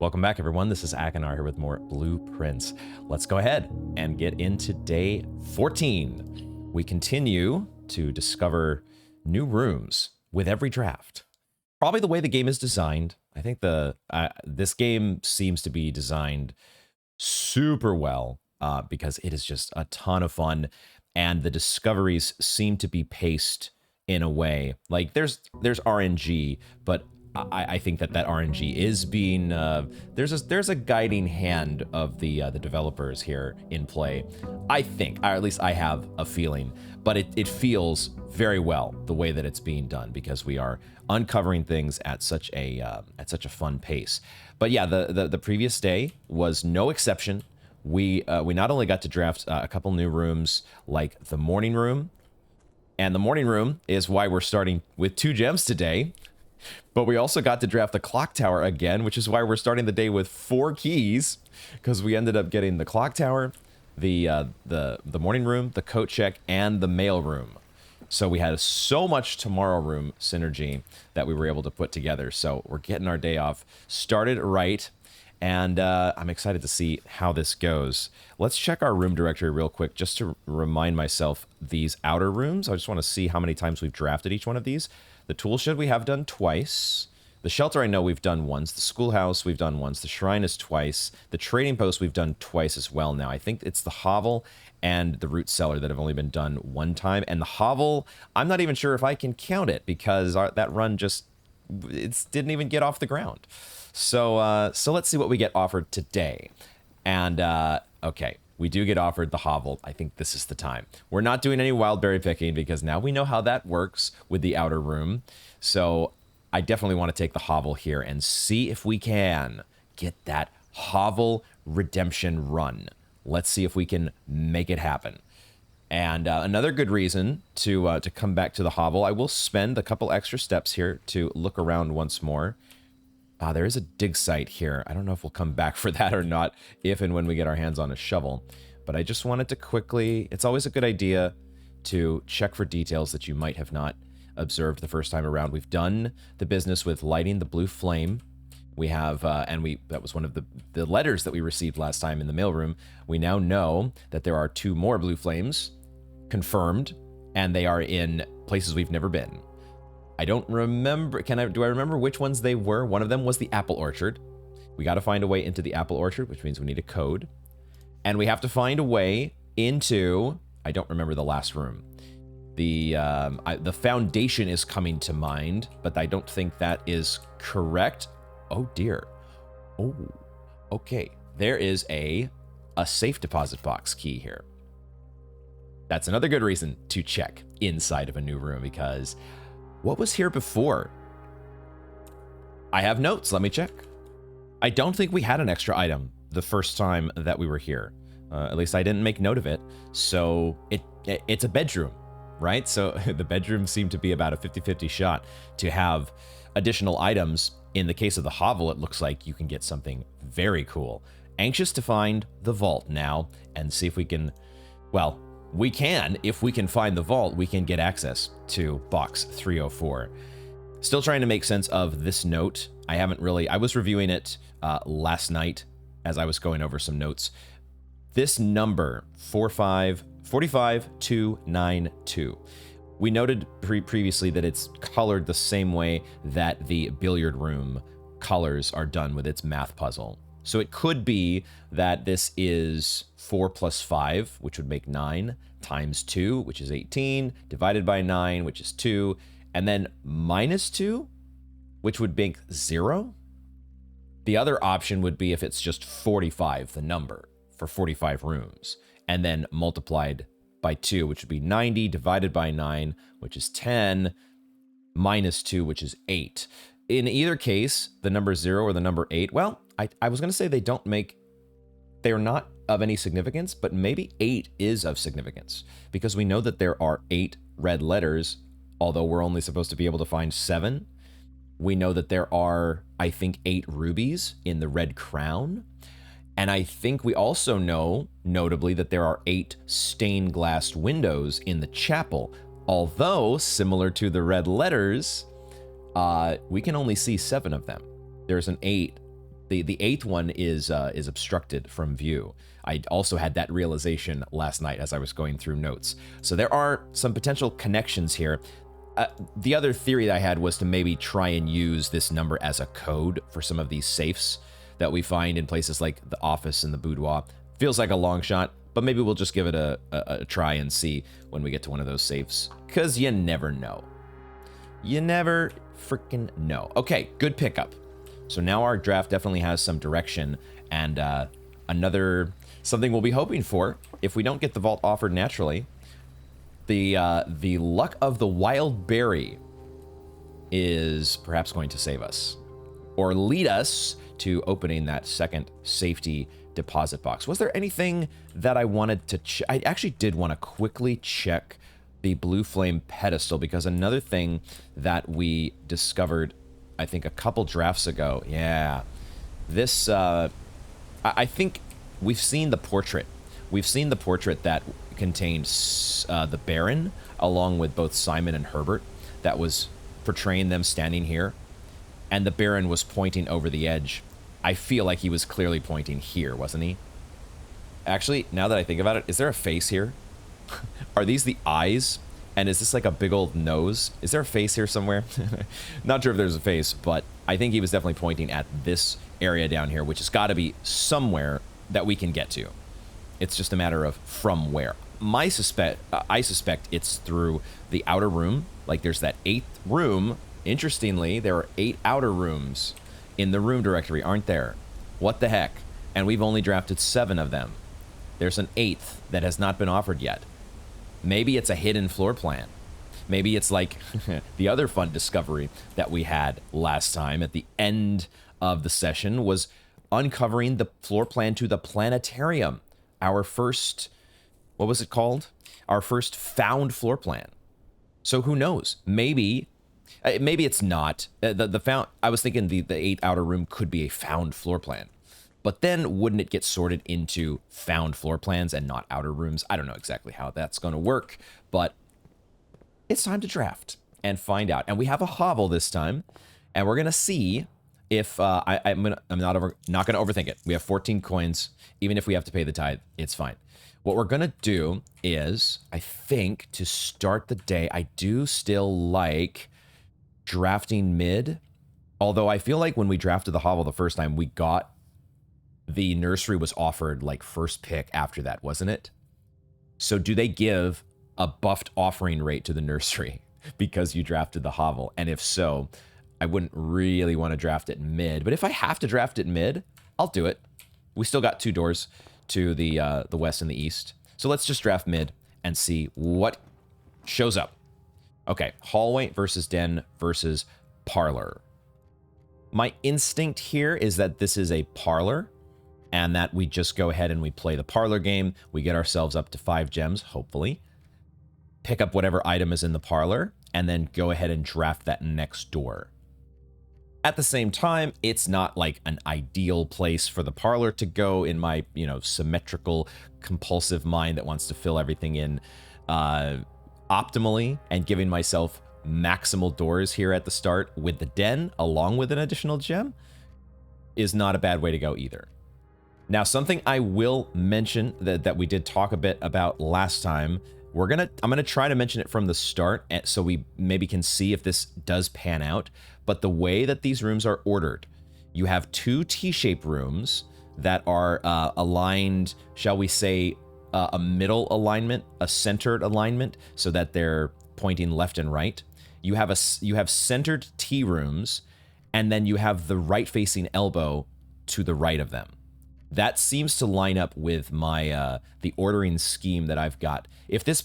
Welcome back, everyone. This is Akinar here with more Blueprints. Let's go ahead and get into day 14. We continue to discover new rooms with every draft. Probably the way the game is designed. I think this game seems to be designed super well because it is just a ton of fun, and the discoveries seem to be paced in a way. Like there's RNG, but I think that RNG is being there's a guiding hand of the developers here in play. I think, or at least I have a feeling, but it feels very well the way that it's being done because we are uncovering things at such a fun pace. But yeah, the previous day was no exception. We not only got to draft a couple new rooms like the morning room, and the morning room is why we're starting with 2 gems today. But we also got to draft the clock tower again, which is why we're starting the day with 4 keys, because we ended up getting the clock tower, the morning room, the coat check, and the mail room. So we had so much tomorrow room synergy that we were able to put together. So we're getting our day off started right, and I'm excited to see how this goes. Let's check our room directory real quick just to remind myself these outer rooms. I just want to see how many times we've drafted each one of these. The tool shed we have done twice. The shelter I know we've done once. The schoolhouse we've done once. The shrine is twice. The trading post we've done twice as well now. I think it's the hovel and the root cellar that have only been done 1 time. And the hovel, I'm not even sure if I can count it because that run just didn't even get off the ground. So let's see what we get offered today. And okay, we do get offered the hovel. I think this is the time. We're not doing any wild berry picking because now we know how that works with the outer room. So I definitely want to take the hovel here and see if we can get that hovel redemption run. Let's see if we can make it happen. And another good reason to come back to the hovel, I will spend a couple extra steps here to look around once more. There is a dig site here. I don't know if we'll come back for that or not, if and when we get our hands on a shovel. But I just wanted to quickly... It's always a good idea to check for details that you might have not observed the first time around. We've done the business with lighting the blue flame. We have, that was one of the letters that we received last time in the mailroom. We now know that there are 2 more blue flames confirmed, and they are in places we've never been. I don't remember. Do I remember which ones they were? One of them was the apple orchard. We got to find a way into the apple orchard, which means we need a code. And we have to find a way into, I don't remember the last room. The foundation is coming to mind, but I don't think that is correct. Oh dear. Oh, okay. There is a safe deposit box key here. That's another good reason to check inside of a new room, because what was here before? I have notes. Let me check. I don't think we had an extra item the first time that we were here. At least I didn't make note of it. So it's a bedroom, right? So the bedroom seemed to be about a 50-50 shot to have additional items. In the case of the hovel, it looks like you can get something very cool. Anxious to find the vault now and see if we can, well, we can, if we can find the vault, we can get access to box 304. Still trying to make sense of this note. I was reviewing it last night as I was going over some notes. This number, 45292. We noted previously that it's colored the same way that the billiard room colors are done with its math puzzle. So it could be that this is 4 plus 5, which would make 9, times 2, which is 18, divided by 9, which is 2, and then minus 2, which would make 0. The other option would be if it's just 45, the number, for 45 rooms, and then multiplied by 2, which would be 90, divided by 9, which is 10, minus 2, which is 8. In either case, the number 0 or the number 8, well, I was going to say they are not of any significance, but maybe 8 is of significance because we know that there are 8 red letters, although we're only supposed to be able to find 7. We know that there are, I think, 8 rubies in the red crown. And I think we also know, notably, that there are 8 stained glass windows in the chapel. Although, similar to the red letters, we can only see 7 of them. There's an 8 The eighth one is obstructed from view. I also had that realization last night as I was going through notes. So there are some potential connections here. The other theory that I had was to maybe try and use this number as a code for some of these safes that we find in places like the office and the boudoir. Feels like a long shot, but maybe we'll just give it a try and see when we get to one of those safes, because you never know. You never freaking know. Okay, good pickup. So now our draft definitely has some direction, and something we'll be hoping for if we don't get the vault offered naturally. The luck of the wild berry is perhaps going to save us, or lead us to opening that second safety deposit box. Was there anything that I wanted to check? I actually did want to quickly check the blue flame pedestal, because another thing that we discovered, I think a couple drafts ago, this, I think we've seen the portrait. We've seen the portrait that contains the Baron, along with both Simon and Herbert, that was portraying them standing here. And the Baron was pointing over the edge. I feel like he was clearly pointing here, wasn't he? Actually, now that I think about it, is there a face here? Are these the eyes? And is this like a big old nose? Is there a face here somewhere? Not sure if there's a face, but I think he was definitely pointing at this area down here, which has got to be somewhere that we can get to. It's just a matter of from where. I suspect it's through the outer room. Like there's that 8th room. Interestingly, there are 8 outer rooms in the room directory, aren't there? What the heck? And we've only drafted 7 of them. There's an 8th that has not been offered yet. Maybe it's a hidden floor plan. Maybe it's like the other fun discovery that we had last time at the end of the session was uncovering the floor plan to the planetarium. Our first, what was it called? Our first found floor plan. So who knows? Maybe it's not. I was thinking the 8th outer room could be a found floor plan. But then wouldn't it get sorted into found floor plans and not outer rooms? I don't know exactly how that's going to work, but it's time to draft and find out. And we have a hovel this time, and we're going to see if I'm not going to overthink it. We have 14 coins. Even if we have to pay the tithe, it's fine. What we're going to do is, I think, to start the day, I do still like drafting mid. Although I feel like when we drafted the hovel the first time, we got the nursery was offered like first pick after that, wasn't it? So do they give a buffed offering rate to the nursery because you drafted the hovel? And if so, I wouldn't really want to draft it mid. But if I have to draft it mid, I'll do it. We still got 2 doors to the west and the east. So let's just draft mid and see what shows up. Okay, hallway versus den versus parlor. My instinct here is that this is a parlor, and that we just go ahead and we play the parlor game. We get ourselves up to 5 gems, hopefully. Pick up whatever item is in the parlor, and then go ahead and draft that next door. At the same time, it's not like an ideal place for the parlor to go in my, symmetrical, compulsive mind that wants to fill everything in optimally, and giving myself maximal doors here at the start with the den, along with an additional gem, is not a bad way to go either. Now, something I will mention that we did talk a bit about last time, I'm gonna try to mention it from the start so we maybe can see if this does pan out. But the way that these rooms are ordered, you have 2 T-shaped rooms that are aligned, shall we say, a middle alignment, a centered alignment, so that they're pointing left and right. You have centered T rooms, and then you have the right-facing elbow to the right of them. That seems to line up with my the ordering scheme that I've got. If this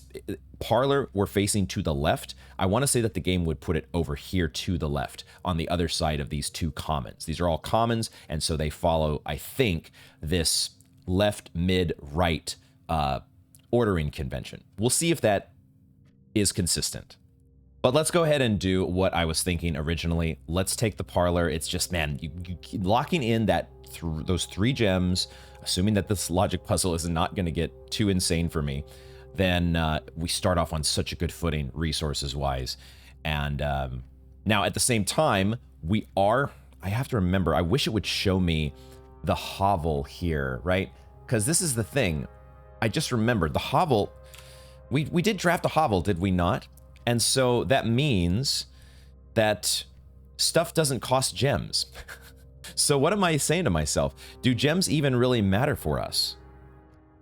parlor were facing to the left, I want to say that the game would put it over here to the left on the other side of these 2 commons. These are all commons, and so they follow, I think, this left, mid, right ordering convention. We'll see if that is consistent. But let's go ahead and do what I was thinking originally. Let's take the parlor. It's just, man, you locking in that those 3 gems, assuming that this logic puzzle is not going to get too insane for me, then we start off on such a good footing resources wise. And now at the same time, we are, I have to remember, I wish it would show me the hovel here, right? Because this is the thing. I just remembered the hovel, we did draft a hovel, did we not? And so that means that stuff doesn't cost gems. So what am I saying to myself? Do gems even really matter for us?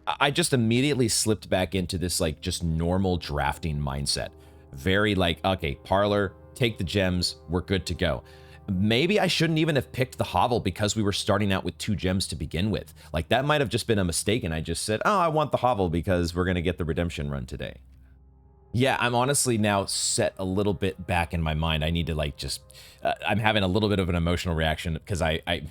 I just immediately slipped back into this like just normal drafting mindset. Very like, okay, parlor, take the gems, we're good to go. Maybe I shouldn't even have picked the hovel because we were starting out with 2 gems to begin with. Like that might have just been a mistake and I just said, oh, I want the hovel because we're going to get the redemption run today. Yeah, I'm honestly now set a little bit back in my mind. I need to like just, I'm having a little bit of an emotional reaction because I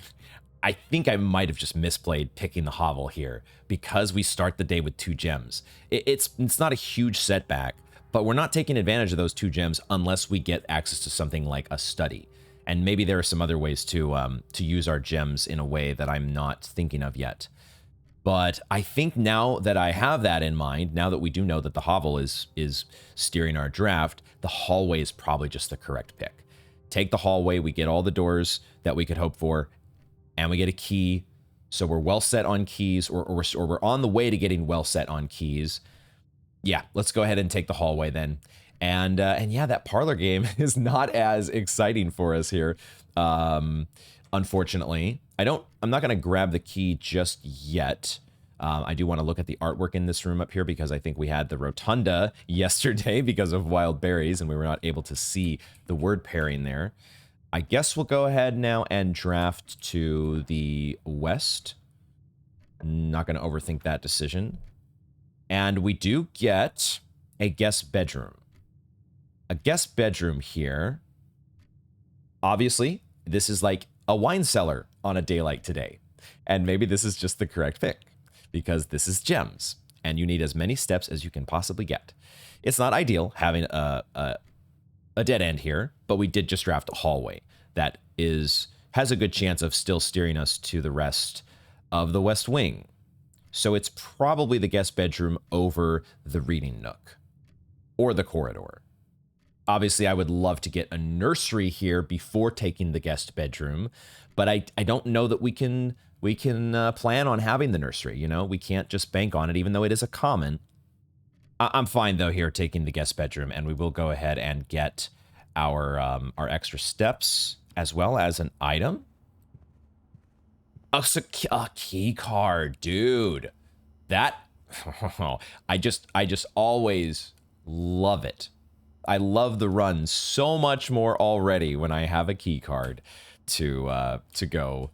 think I might have just misplayed picking the hovel here because we start the day with 2 gems. It's not a huge setback, but we're not taking advantage of those 2 gems unless we get access to something like a study. And maybe there are some other ways to use our gems in a way that I'm not thinking of yet. But I think now that I have that in mind, now that we do know that the hovel is steering our draft, the hallway is probably just the correct pick. Take the hallway, we get all the doors that we could hope for, and we get a key. So we're well set on keys, or we're on the way to getting well set on keys. Yeah, let's go ahead and take the hallway then. And yeah, that parlor game is not as exciting for us here, unfortunately. I'm not going to grab the key just yet. I do want to look at the artwork in this room up here because I think we had the rotunda yesterday because of wild berries and we were not able to see the word pairing there. I guess we'll go ahead now and draft to the west. Not going to overthink that decision. And we do get a guest bedroom. A guest bedroom here. Obviously, this is like a wine cellar on a day like today. And maybe this is just the correct pick because this is gems and you need as many steps as you can possibly get. It's not ideal having a dead end here, but we did just draft a hallway that has a good chance of still steering us to the rest of the west wing. So it's probably the guest bedroom over the reading nook or the corridor. Obviously, I would love to get a nursery here before taking the guest bedroom, but I don't know that we can plan on having the nursery. You know, we can't just bank on it, even though it is a common. I'm fine though here taking the guest bedroom, and we will go ahead and get our extra steps as well as an item. A key card, dude. That I just always love it. I love the run so much more already when I have a key card to go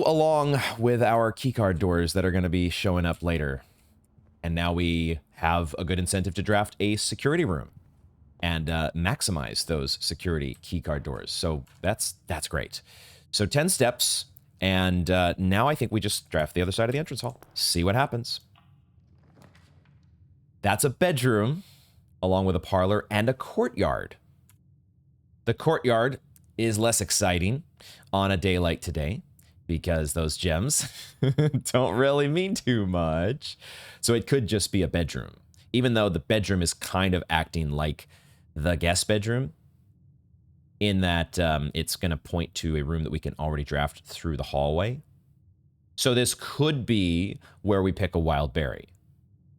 along with our key card doors that are going to be showing up later. And now we have a good incentive to draft a security room and maximize those security key card doors. So that's great. So 10 steps, and now I think we just draft the other side of the entrance hall. See what happens. That's a bedroom, along with a parlor and a courtyard. The courtyard is less exciting on a day like today because those gems don't really mean too much. So it could just be a bedroom, even though the bedroom is kind of acting like the guest bedroom in that it's going to point to a room that we can already draft through the hallway. So this could be where we pick a wild berry.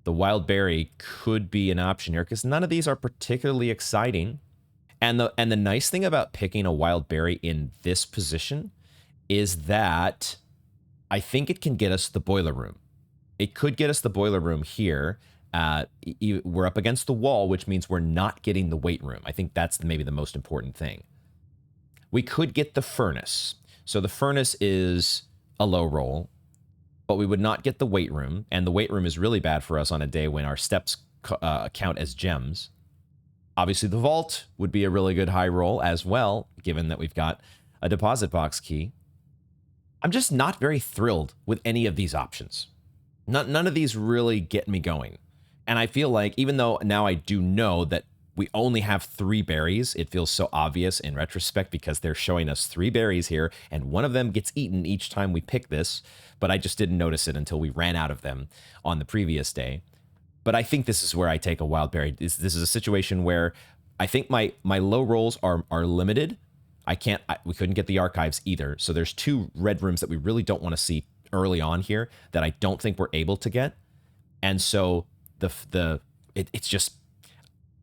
The wild berry could be an option here because none of these are particularly exciting. And the nice thing about picking a wild berry in this position is that I think it can get us the boiler room. It could get us the boiler room here. We're up against the wall, which means we're not getting the weight room. I think that's maybe the most important thing. We could get the furnace. So the furnace is a low roll, but we would not get the weight room. And the weight room is really bad for us on a day when our steps count as gems. Obviously, the vault would be a really good high roll as well, given that we've got a deposit box key. I'm just not very thrilled with any of these options. None of these really get me going. And I feel like even though now I do know that we only have 3 berries, it feels so obvious in retrospect because they're showing us 3 berries here and one of them gets eaten each time we pick this, but I just didn't notice it until we ran out of them on the previous day. But I think this is where I take a wild berry. This is a situation where I think my low rolls are limited. we couldn't get the archives either. So there's 2 red rooms that we really don't want to see early on here that I don't think we're able to get. And so it's just,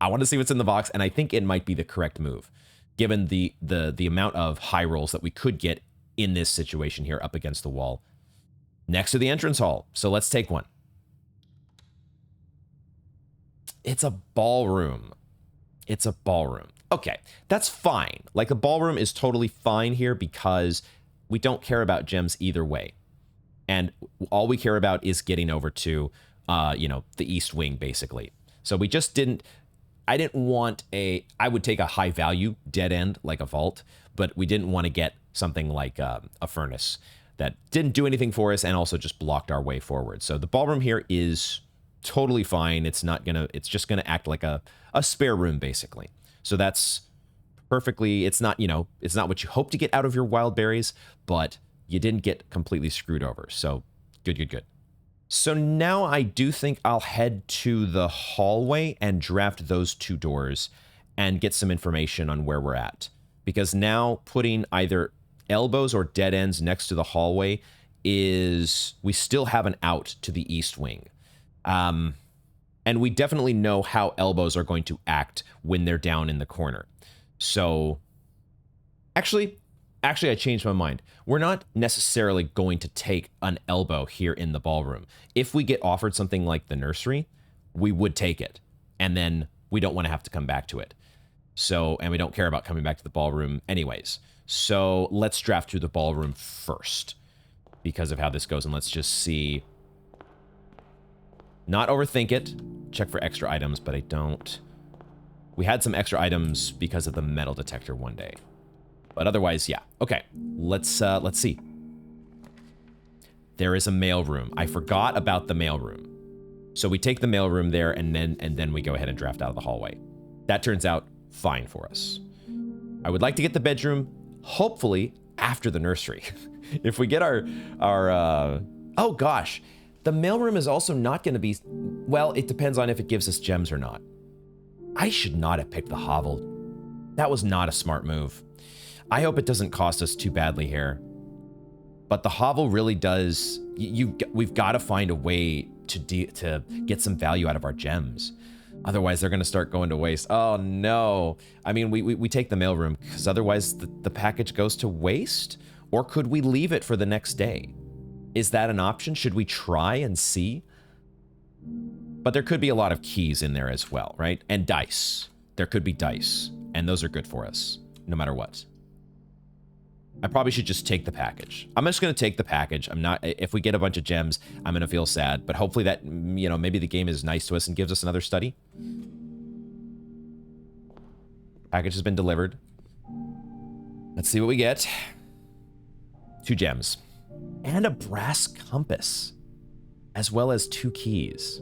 I want to see what's in the box, and I think it might be the correct move, given the amount of high rolls that we could get in this situation here up against the wall next to the entrance hall. So let's take one. It's a ballroom. It's a ballroom. Okay, that's fine. Like, the ballroom is totally fine here because we don't care about gems either way. And all we care about is getting over to, you know, the east wing, basically. So we just didn't, I didn't want I would take a high value dead end like a vault, but we didn't want to get something like a furnace that didn't do anything for us and also just blocked our way forward. So the ballroom here is totally fine. It's just gonna act like a spare room, basically. So that's perfectly, it's not, you know, it's not what you hope to get out of your wild berries, but you didn't get completely screwed over. So good. So now I do think I'll head to the hallway and draft those 2 doors and get some information on where we're at. Because now putting either elbows or dead ends next to the hallway is, we still have an out to the east wing. And we definitely know how elbows are going to act when they're down in the corner. So actually, I changed my mind. We're not necessarily going to take an elbow here in the ballroom. If we get offered something like the nursery, we would take it. And then we don't want to have to come back to it. So, and we don't care about coming back to the ballroom anyways. So let's draft through the ballroom first because of how this goes. And let's just see. Not overthink it. Check for extra items, but I don't. We had some extra items because of the metal detector one day. But otherwise, yeah. Okay, let's see. There is a mailroom. I forgot about the mailroom. So we take the mailroom there, and then we go ahead and draft out of the hallway. That turns out fine for us. I would like to get the bedroom, hopefully after the nursery. If we get our oh gosh, the mailroom is also not going to be, well, it depends on if it gives us gems or not. I should not have picked the hovel. That was not a smart move. I hope it doesn't cost us too badly here. But the hovel really does, we've got to find a way to get some value out of our gems. Otherwise, they're going to start going to waste. Oh, no. I mean, we take the mailroom because otherwise the package goes to waste? Or could we leave it for the next day? Is that an option? Should we try and see? But there could be a lot of keys in there as well, right? And dice. There could be dice. And those are good for us, no matter what. I probably should just take the package. I'm just going to take the package. I'm not, if we get a bunch of gems, I'm going to feel sad. But hopefully that, you know, maybe the game is nice to us and gives us another study. Package has been delivered. Let's see what we get. 2 gems. And a brass compass. As well as 2 keys.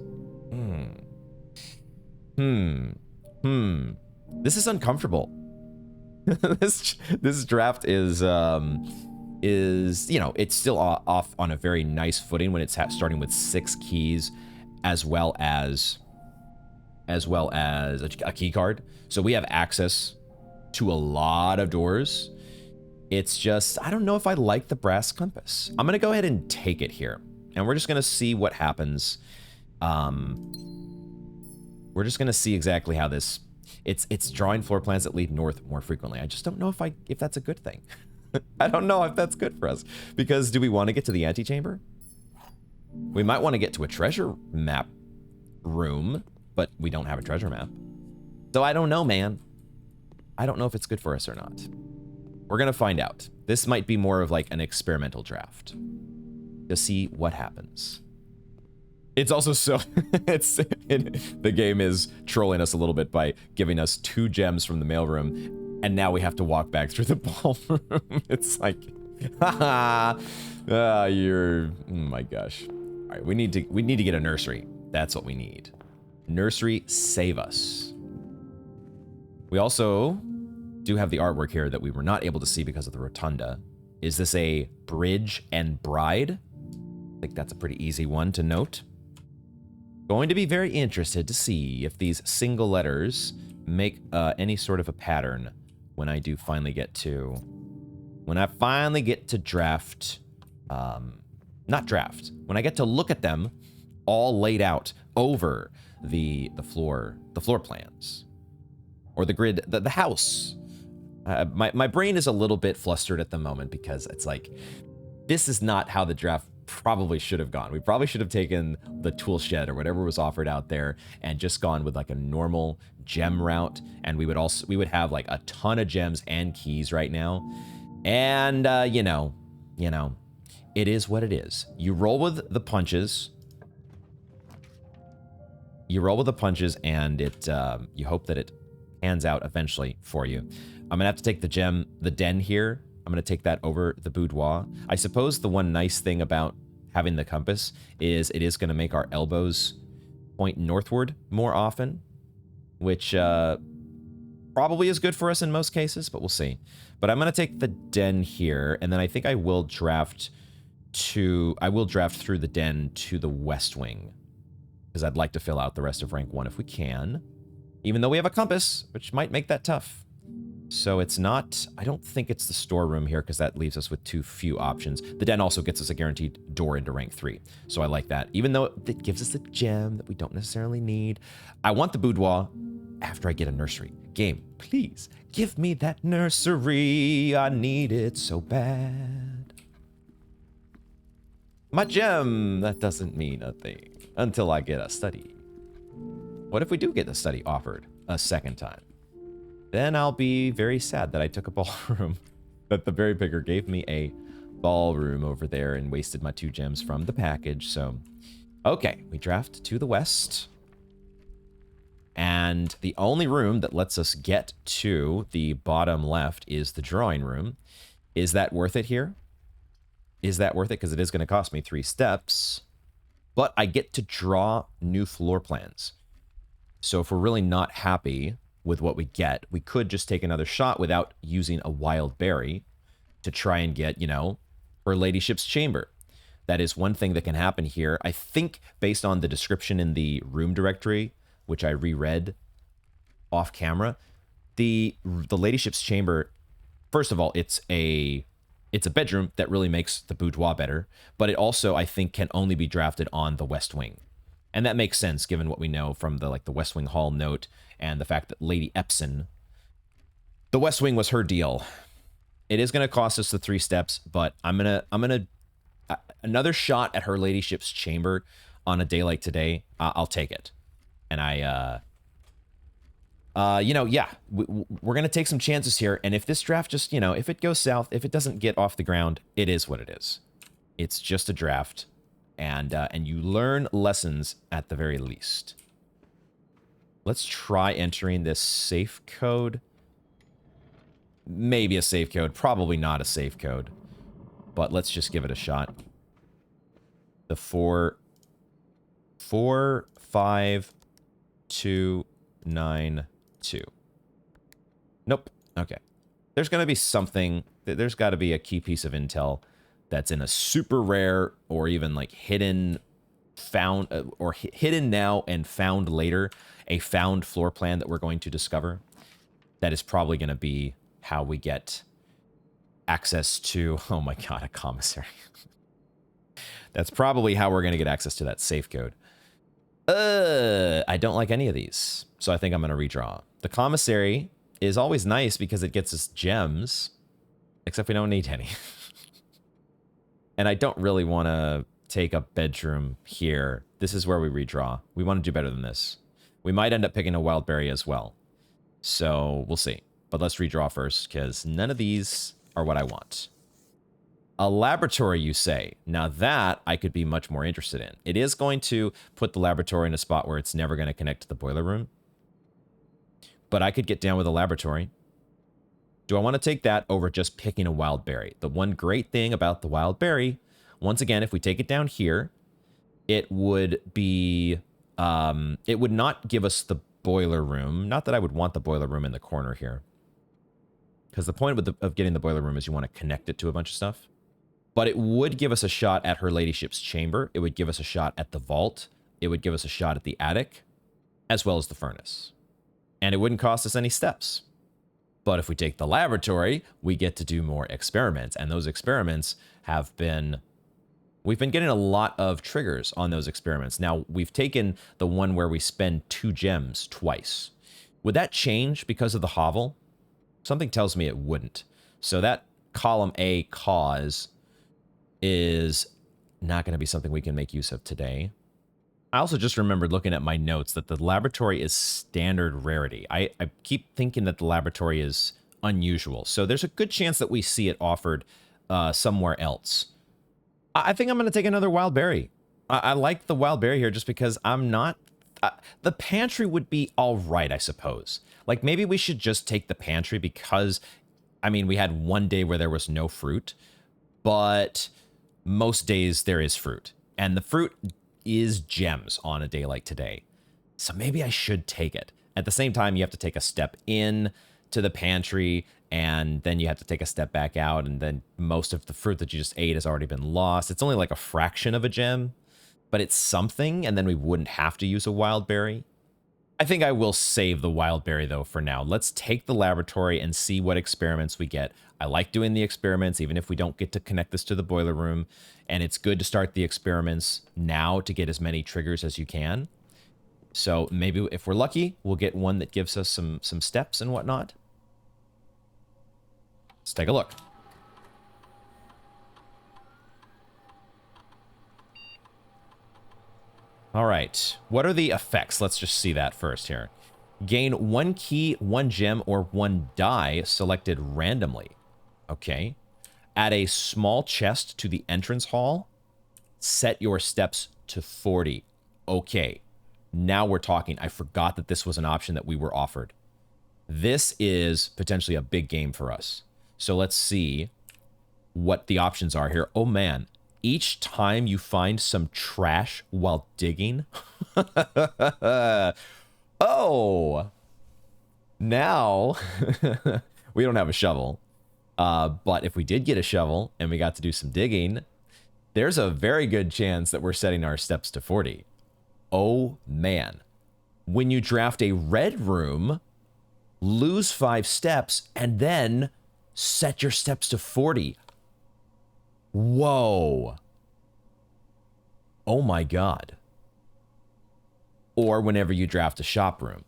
This is uncomfortable. this draft is you know, it's still off on a very nice footing when it's starting with 6 keys as well as a key card. So we have access to a lot of doors. It's just, I don't know if I like the brass compass. I'm gonna go ahead and take it here, and we're just gonna see what happens. We're just gonna see exactly how this. It's drawing floor plans that lead north more frequently. I just don't know if that's a good thing. I don't know if that's good for us, because do we want to get to the antechamber? We might want to get to a treasure map room, but we don't have a treasure map. So I don't know, man. I don't know if it's good for us or not. We're gonna find out. This might be more of like an experimental draft to see what happens. It's also so, the game is trolling us a little bit by giving us 2 gems from the mailroom, and now we have to walk back through the ballroom. It's like, haha, oh my gosh. All right, we need to get a nursery. That's what we need. Nursery, save us. We also do have the artwork here that we were not able to see because of the rotunda. Is this a bridge and bride? I think that's a pretty easy one to note. Going to be very interested to see if these single letters make any sort of a pattern when I do finally get to... When I finally get to draft... not draft. When I get to look at them all laid out over the floor plans. Or the grid, the house. My brain is a little bit flustered at the moment because it's like, this is not how the draft probably should have gone. We probably should have taken the tool shed or whatever was offered out there and just gone with like a normal gem route. And we would have like a ton of gems and keys right now. And, you know, it is what it is. You roll with the punches. You roll with the punches and it, you hope that it pans out eventually for you. I'm gonna have to take the den here. I'm gonna take that over the boudoir. I suppose the one nice thing about having the compass is it is gonna make our elbows point northward more often, which probably is good for us in most cases, but we'll see. But I'm gonna take the den here, and then I think I will draft through the den to the west wing, because I'd like to fill out the rest of rank 1 if we can, even though we have a compass, which might make that tough. So it's not, I don't think it's the storeroom here, because that leaves us with too few options. The den also gets us a guaranteed door into rank 3, so I like that. Even though it gives us the gem that we don't necessarily need. I want the boudoir after I get a nursery. Game, please, give me that nursery. I need it so bad. My gem, that doesn't mean a thing until I get a study. What if we do get the study offered a second time? Then I'll be very sad that I took a ballroom, that the berry picker gave me a ballroom over there and wasted my 2 gems from the package. So, okay, we draft to the west. And the only room that lets us get to the bottom left is the drawing room. Is that worth it here? Is that worth it? Because it is going to cost me 3 steps. But I get to draw new floor plans. So if we're really not happy with what we get, we could just take another shot without using a wild berry to try and get, you know, Her Ladyship's chamber. That is one thing that can happen here. I think based on the description in the room directory, which I reread off camera, the Ladyship's chamber, first of all, it's a bedroom that really makes the boudoir better, but it also, I think, can only be drafted on the west wing. And that makes sense given what we know from the West Wing Hall note and the fact that Lady Epson, the West Wing was her deal. It is going to cost us the 3 steps, but I'm gonna another shot at Her Ladyship's chamber on a day like today. I'll take it. And you know, yeah, we're gonna take some chances here. And if this draft just, you know, if it goes south, if it doesn't get off the ground, it is what it is. It's just a draft. And you learn lessons at the very least. Let's try entering this safe code. Maybe a safe code, probably not a safe code. But let's just give it a shot. The 4, 5, 2, 9, 2. Nope. Okay. There's going to be something, there's got to be a key piece of intel that's in a super rare or even like hidden found or hidden now and found later, a found floor plan that we're going to discover. That is probably going to be how we get access to, oh my god, a commissary. That's probably how we're going to get access to that safe code. I don't like any of these, so I think I'm going to redraw. The commissary is always nice because it gets us gems, except we don't need any. And I don't really want to take a bedroom here. This is where we redraw. We want to do better than this. We might end up picking a wild berry as well. So we'll see. But let's redraw first, because none of these are what I want. A laboratory, you say? Now that I could be much more interested in. It is going to put the laboratory in a spot where it's never going to connect to the boiler room. But I could get down with a laboratory. Do I want to take that over just picking a wild berry? The one great thing about the wild berry, once again, if we take it down here, it would be, it would not give us the boiler room. Not that I would want the boiler room in the corner here. Because the point of getting the boiler room is you want to connect it to a bunch of stuff. But it would give us a shot at Her Ladyship's chamber. It would give us a shot at the vault. It would give us a shot at the attic, as well as the furnace. And it wouldn't cost us any steps. But if we take the laboratory, we get to do more experiments. And those experiments have been... We've been getting a lot of triggers on those experiments. Now, we've taken the one where we spend 2 gems twice. Would that change because of the hovel? Something tells me it wouldn't. So that column A cause is not going to be something we can make use of today. I also just remembered looking at my notes that the laboratory is standard rarity. I keep thinking that the laboratory is unusual. So there's a good chance that we see it offered somewhere else. I think I'm going to take another wild berry. I like the wild berry here just because I'm not... the pantry would be all right, I suppose. Like, maybe we should just take the pantry because, I mean, we had one day where there was no fruit, but most days there is fruit. And the fruit is gems on a day like today. So maybe I should take it. At the same time, you have to take a step in to the pantry, and then you have to take a step back out, and then most of the fruit that you just ate has already been lost. It's only like a fraction of a gem, but it's something, and then we wouldn't have to use a wild berry. I think I will save the wild berry, though, for now. Let's take the laboratory and see what experiments we get. I like doing the experiments, even if we don't get to connect this to the boiler room, and it's good to start the experiments now to get as many triggers as you can. So maybe if we're lucky, we'll get one that gives us some steps and whatnot. Let's take a look. All right, what are the effects? Let's just see that first here. Gain 1 key, 1 gem, or 1 die selected randomly. Okay. Add a small chest to the entrance hall. Set your steps to 40. Okay. Now we're talking. I forgot that this was an option that we were offered. This is potentially a big game for us. So let's see what the options are here. Oh, man. Each time you find some trash while digging. Oh. Now, we don't have a shovel. But if we did get a shovel and we got to do some digging, there's a very good chance that we're setting our steps to 40. Oh, man. When you draft a red room, lose 5 steps, and then set your steps to 40. Whoa. Oh, my God. Or whenever you draft a shop room.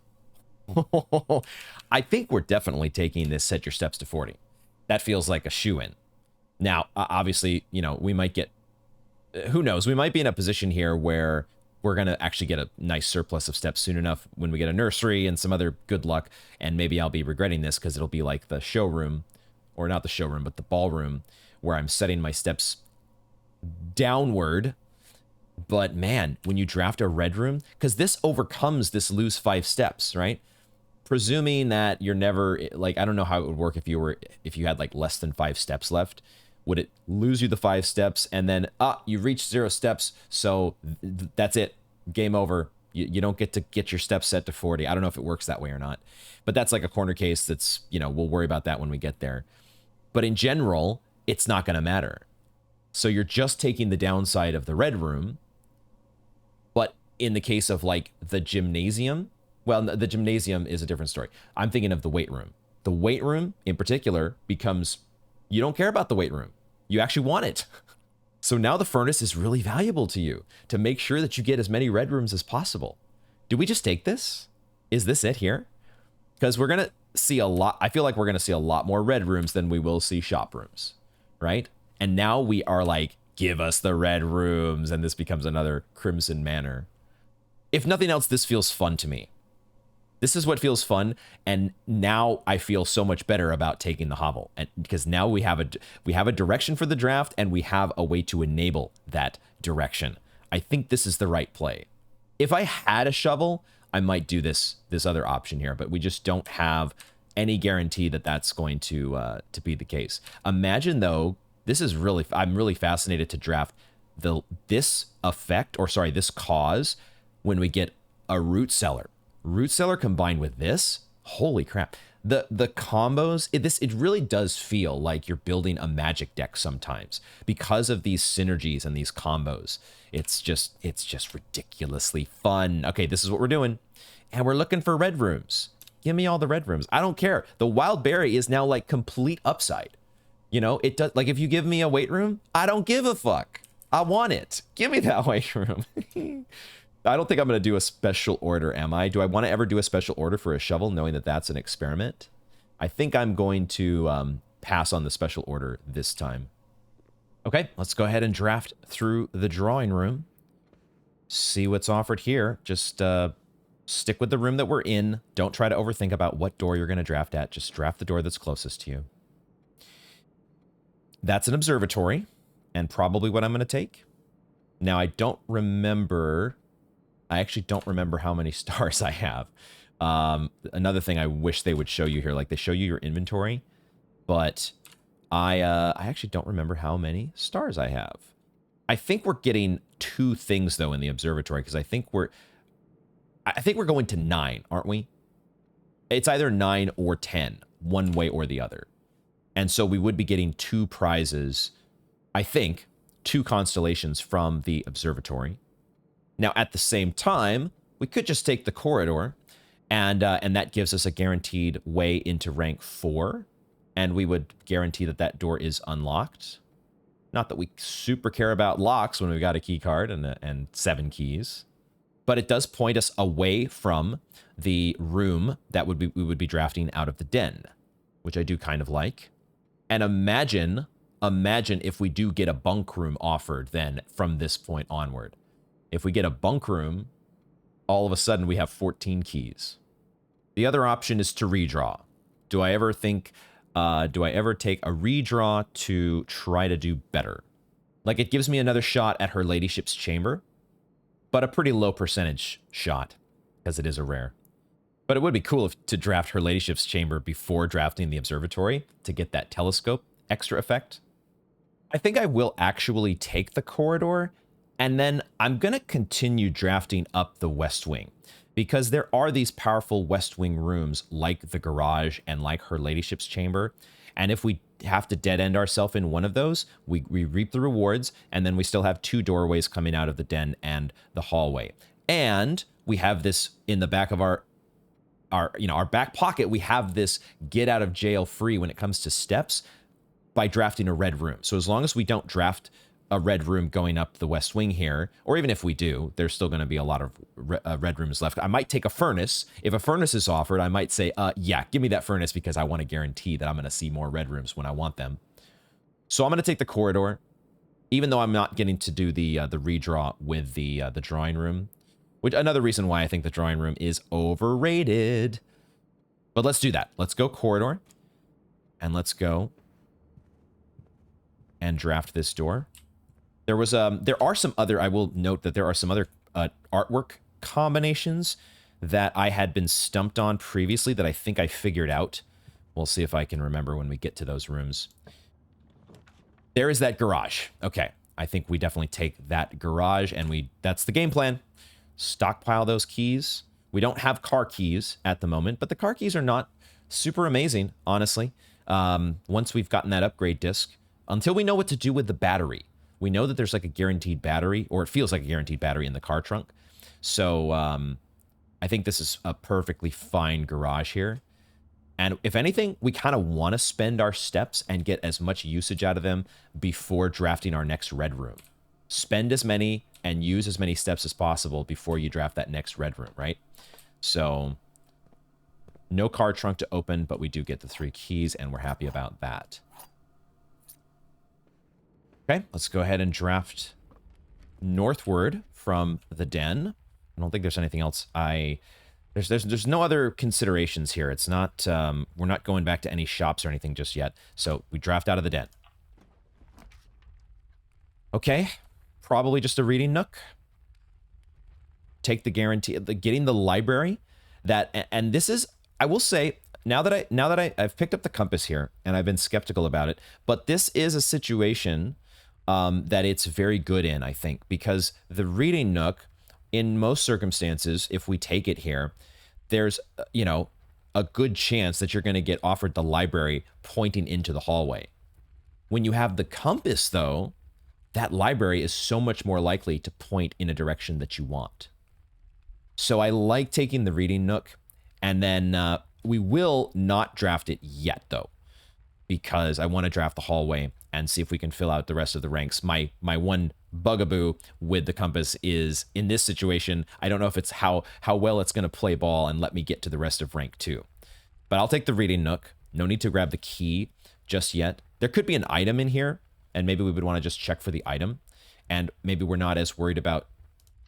I think we're definitely taking this set your steps to 40. That feels like a shoo-in. Now, obviously, you know, we might get... Who knows? We might be in a position here where we're going to actually get a nice surplus of steps soon enough when we get a nursery and some other good luck. And maybe I'll be regretting this because it'll be like the showroom, or not the showroom, but the ballroom, where I'm setting my steps downward. But man, when you draft a red room, because this overcomes this lose 5 steps, right? Presuming that you're never, like, I don't know how it would work if you had like less than 5 steps left. Would it lose you the 5 steps and then, you reached 0 steps, so that's it, game over. You don't get to get your steps set to 40. I don't know if it works that way or not, but that's like a corner case that's, you know, we'll worry about that when we get there. But in general, it's not going to matter. So you're just taking the downside of the red room. But in the case of like the gymnasium, well, the gymnasium is a different story. I'm thinking of the weight room. The weight room in particular becomes, you don't care about the weight room. You actually want it. So now the furnace is really valuable to you to make sure that you get as many red rooms as possible. Do we just take this? Is this it here? Because we're going to see a lot. I feel like we're going to see a lot more red rooms than we will see shop rooms, right? And now we are like, give us the red rooms. And this becomes another Crimson Manor. If nothing else, this feels fun to me. This is what feels fun, and now I feel so much better about taking the hovel, and because now we have a direction for the draft, and we have a way to enable that direction. I think this is the right play. If I had a shovel, I might do this other option here, but we just don't have any guarantee that that's going to be the case. Imagine though, I'm really fascinated to draft this cause when we get a root cellar. Root cellar combined with this, holy crap. The combos, it really does feel like you're building a magic deck sometimes because of these synergies and these combos. It's just ridiculously fun. Okay, this is what we're doing. And we're looking for red rooms. Give me all the red rooms. I don't care. The wild berry is now like complete upside. You know, it does, like if you give me a weight room, I don't give a fuck. I want it. Give me that weight room. I don't think I'm going to do a special order, am I? Do I want to ever do a special order for a shovel, knowing that that's an experiment? I think I'm going to pass on the special order this time. Okay, let's go ahead and draft through the drawing room. See what's offered here. Just stick with the room that we're in. Don't try to overthink about what door you're going to draft at. Just draft the door that's closest to you. That's an observatory, and probably what I'm going to take. Now, I don't remember... I actually don't remember how many stars I have. Another thing I wish they would show you here, like they show you your inventory, but I actually don't remember how many stars I have. I think we're getting 2 things though in the observatory, because I think we're going to 9, aren't we? It's either 9 or 10, one way or the other. And so we would be getting 2 prizes, I think, 2 constellations from the observatory. Now, at the same time, we could just take the corridor, and that gives us a guaranteed way into rank 4, and we would guarantee that that door is unlocked. Not that we super care about locks when we've got a key card and 7 keys, but it does point us away from the room that we would be drafting out of the den, which I do kind of like. And imagine if we do get a bunk room offered then from this point onward. If we get a bunk room, all of a sudden we have 14 keys. The other option is to redraw. Do I ever take a redraw to try to do better? Like, it gives me another shot at Her Ladyship's Chamber, but a pretty low percentage shot, because it is a rare. But it would be cool to draft Her Ladyship's Chamber before drafting the observatory to get that telescope extra effect. I think I will actually take the corridor, and then I'm going to continue drafting up the West Wing, because there are these powerful West Wing rooms like the garage and like Her Ladyship's Chamber. And if we have to dead end ourselves in one of those, we reap the rewards, and then we still have 2 doorways coming out of the den and the hallway. And we have this in the back of our back pocket. We have this get out of jail free when it comes to steps by drafting a red room. So as long as we don't draft a red room going up the West Wing here, or even if we do, there's still going to be a lot of red rooms left. I might take a furnace. If a furnace is offered, I might say, yeah, give me that furnace, because I want to guarantee that I'm going to see more red rooms when I want them. So I'm going to take the corridor, even though I'm not getting to do the redraw with the drawing room, which another reason why I think the drawing room is overrated. But let's do that. Let's go corridor, and let's go and draft this door. There are some other, I will note that there are some other artwork combinations that I had been stumped on previously that I think I figured out. We'll see if I can remember when we get to those rooms. There is that garage. Okay, I think we definitely take that garage, and that's the game plan. Stockpile those keys. We don't have car keys at the moment, but the car keys are not super amazing, honestly. Once we've gotten that upgrade disc, until we know what to do with the battery. We know that there's like a guaranteed battery, or it feels like a guaranteed battery in the car trunk. So I think this is a perfectly fine garage here. And if anything, we kind of want to spend our steps and get as much usage out of them before drafting our next red room. Spend as many and use as many steps as possible before you draft that next red room, right? So no car trunk to open, but we do get the 3 keys, and we're happy about that. Okay, let's go ahead and draft northward from the den. I don't think there's anything else. There's no other considerations here. It's not we're not going back to any shops or anything just yet. So we draft out of the den. Okay, probably just a reading nook. Take the guarantee, getting the library. And this is, I will say, now that I've picked up the compass here, and I've been skeptical about it, but this is a situation that it's very good in, I think, because the reading nook, in most circumstances, if we take it here, there's, a good chance that you're going to get offered the library pointing into the hallway. When you have the compass, though, that library is so much more likely to point in a direction that you want. So I like taking the reading nook, and then we will not draft it yet, though, because I want to draft the hallway and see if we can fill out the rest of the ranks. My one bugaboo with the compass is, in this situation, I don't know if it's how well it's going to play ball and let me get to the rest of rank 2. But I'll take the reading nook. No need to grab the key just yet. There could be an item in here, and maybe we would want to just check for the item. And maybe we're not as worried about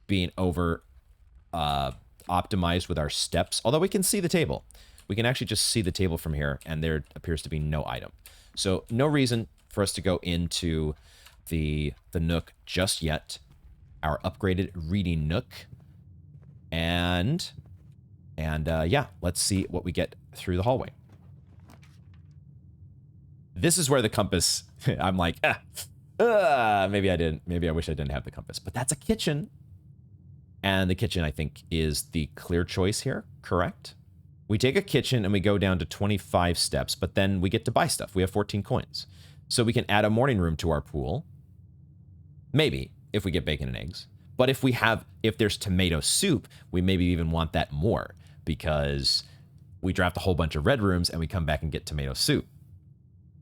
being over optimized with our steps, although we can see the table. We can actually just see the table from here, and there appears to be no item. So no reason for us to go into the nook just yet. Our upgraded reading nook. And yeah, let's see what we get through the hallway. This is where the compass, I'm like, maybe I wish I didn't have the compass, but that's a kitchen. And the kitchen, I think, is the clear choice here, correct? We take a kitchen and we go down to 25 steps, but then we get to buy stuff. We have 14 coins. So we can add a morning room to our pool. Maybe, if we get bacon and eggs. But if there's tomato soup, we maybe even want that more, because we draft a whole bunch of red rooms and we come back and get tomato soup.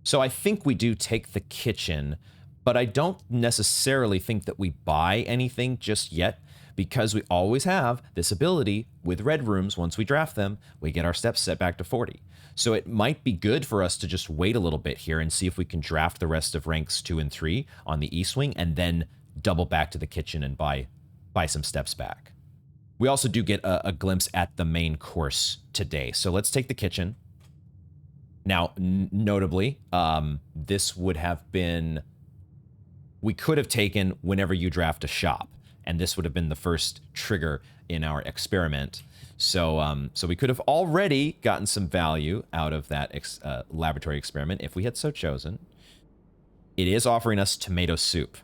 So I think we do take the kitchen, but I don't necessarily think that we buy anything just yet, because we always have this ability with red rooms. Once we draft them, we get our steps set back to 40. So it might be good for us to just wait a little bit here and see if we can draft the rest of ranks 2 and 3 on the east wing, and then double back to the kitchen and buy some steps back. We also do get a glimpse at the main course today. So let's take the kitchen. Now, notably, this would have been, we could have taken whenever you draft a shop, and this would have been the first trigger in our experiment. So we could have already gotten some value out of that laboratory experiment if we had so chosen. It is offering us tomato soup.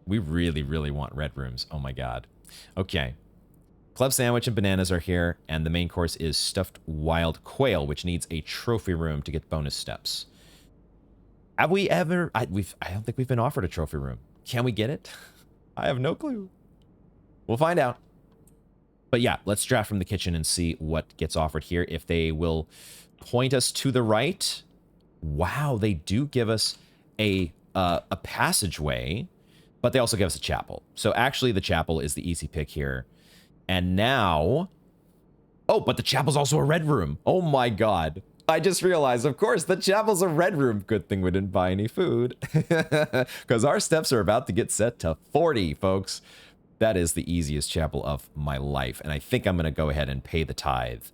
We really, really want red rooms. Oh my God. Okay. Club sandwich and bananas are here, and the main course is stuffed wild quail, which needs a trophy room to get bonus steps. Have we ever? I don't think we've been offered a trophy room. Can we get it? I have no clue. We'll find out. But yeah, let's draft from the kitchen and see what gets offered here. If they will point us to the right. Wow, they do give us a passageway, but they also give us a chapel. So actually the chapel is the easy pick here. And now, oh, but the chapel's also a red room. Oh my God. I just realized, of course, the chapel's a red room. Good thing we didn't buy any food. Because our steps are about to get set to 40, folks. That is the easiest chapel of my life. And I think I'm going to go ahead and pay the tithe.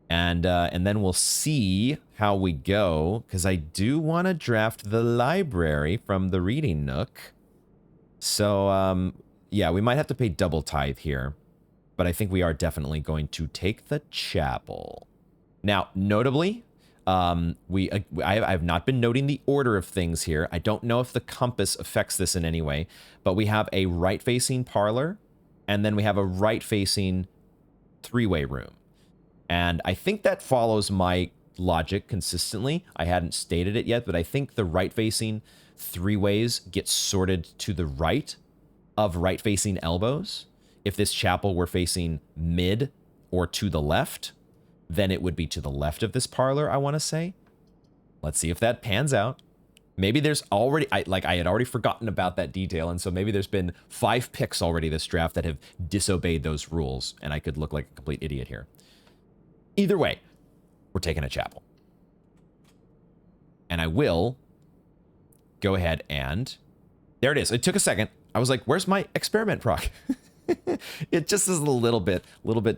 And then we'll see how we go. Because I do want to draft the library from the reading nook. So, yeah, we might have to pay double tithe here. But I think we are definitely going to take the chapel. Now, notably, I have not been noting the order of things here. I don't know if the compass affects this in any way, but we have a right-facing parlor, and then we have a right-facing three-way room. And I think that follows my logic consistently. I hadn't stated it yet, but I think the right-facing three ways get sorted to the right of right-facing elbows. If this chapel were facing mid or to the left, then it would be to the left of this parlor, I want to say. Let's see if that pans out. Maybe there's already, I had already forgotten about that detail, and so maybe there's been 5 picks already this draft that have disobeyed those rules, and I could look like a complete idiot here. Either way, we're taking a chapel. And I will go ahead and, there it is. It took a second. I was like, where's my experiment proc? It just is a little bit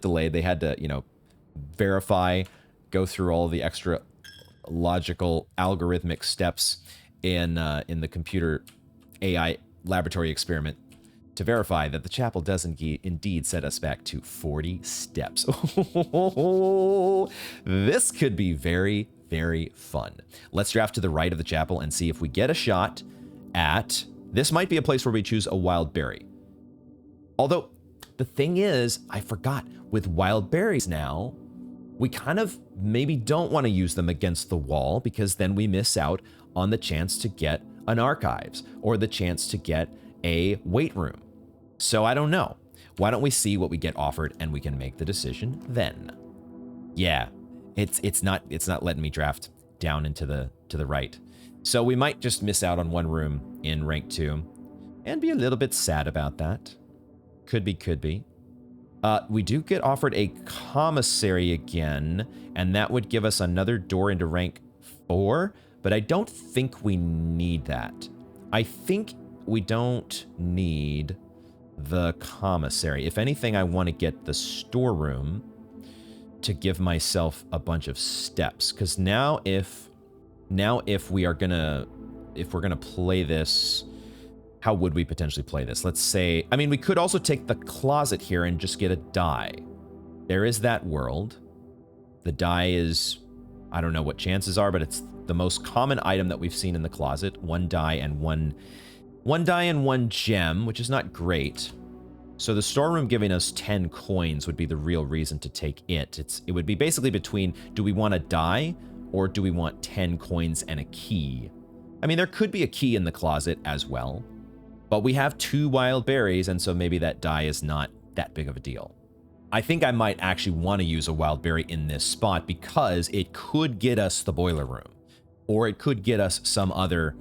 delayed. They had to, verify, go through all the extra logical algorithmic steps in the computer AI laboratory experiment to verify that the chapel does indeed set us back to 40 steps. This could be very, very fun. Let's draft to the right of the chapel and see if we get a shot at, this might be a place where we choose a wild berry. Although, the thing is, I forgot, with wild berries now, we kind of maybe don't want to use them against the wall, because then we miss out on the chance to get an archives or the chance to get a weight room. So I don't know. Why don't we see what we get offered and we can make the decision then? Yeah, It's not letting me draft down into the right. So we might just miss out on one room in rank 2 and be a little bit sad about that. Could be. We do get offered a commissary again, and that would give us another door into rank 4, but I don't think we need that. I think we don't need the commissary. If anything, I want to get the storeroom to give myself a bunch of steps, because now if we're gonna play this, how would we potentially play this? Let's say, I mean, we could also take the closet here and just get a die. There is that world. The die is, I don't know what chances are, but it's the most common item that we've seen in the closet. One die and one gem, which is not great. So the storeroom giving us 10 coins would be the real reason to take it. It would be basically between, do we want a die or do we want 10 coins and a key? I mean, there could be a key in the closet as well, but we have 2 wild berries, and so maybe that die is not that big of a deal. I think I might actually want to use a wild berry in this spot because it could get us the boiler room, or it could get us some other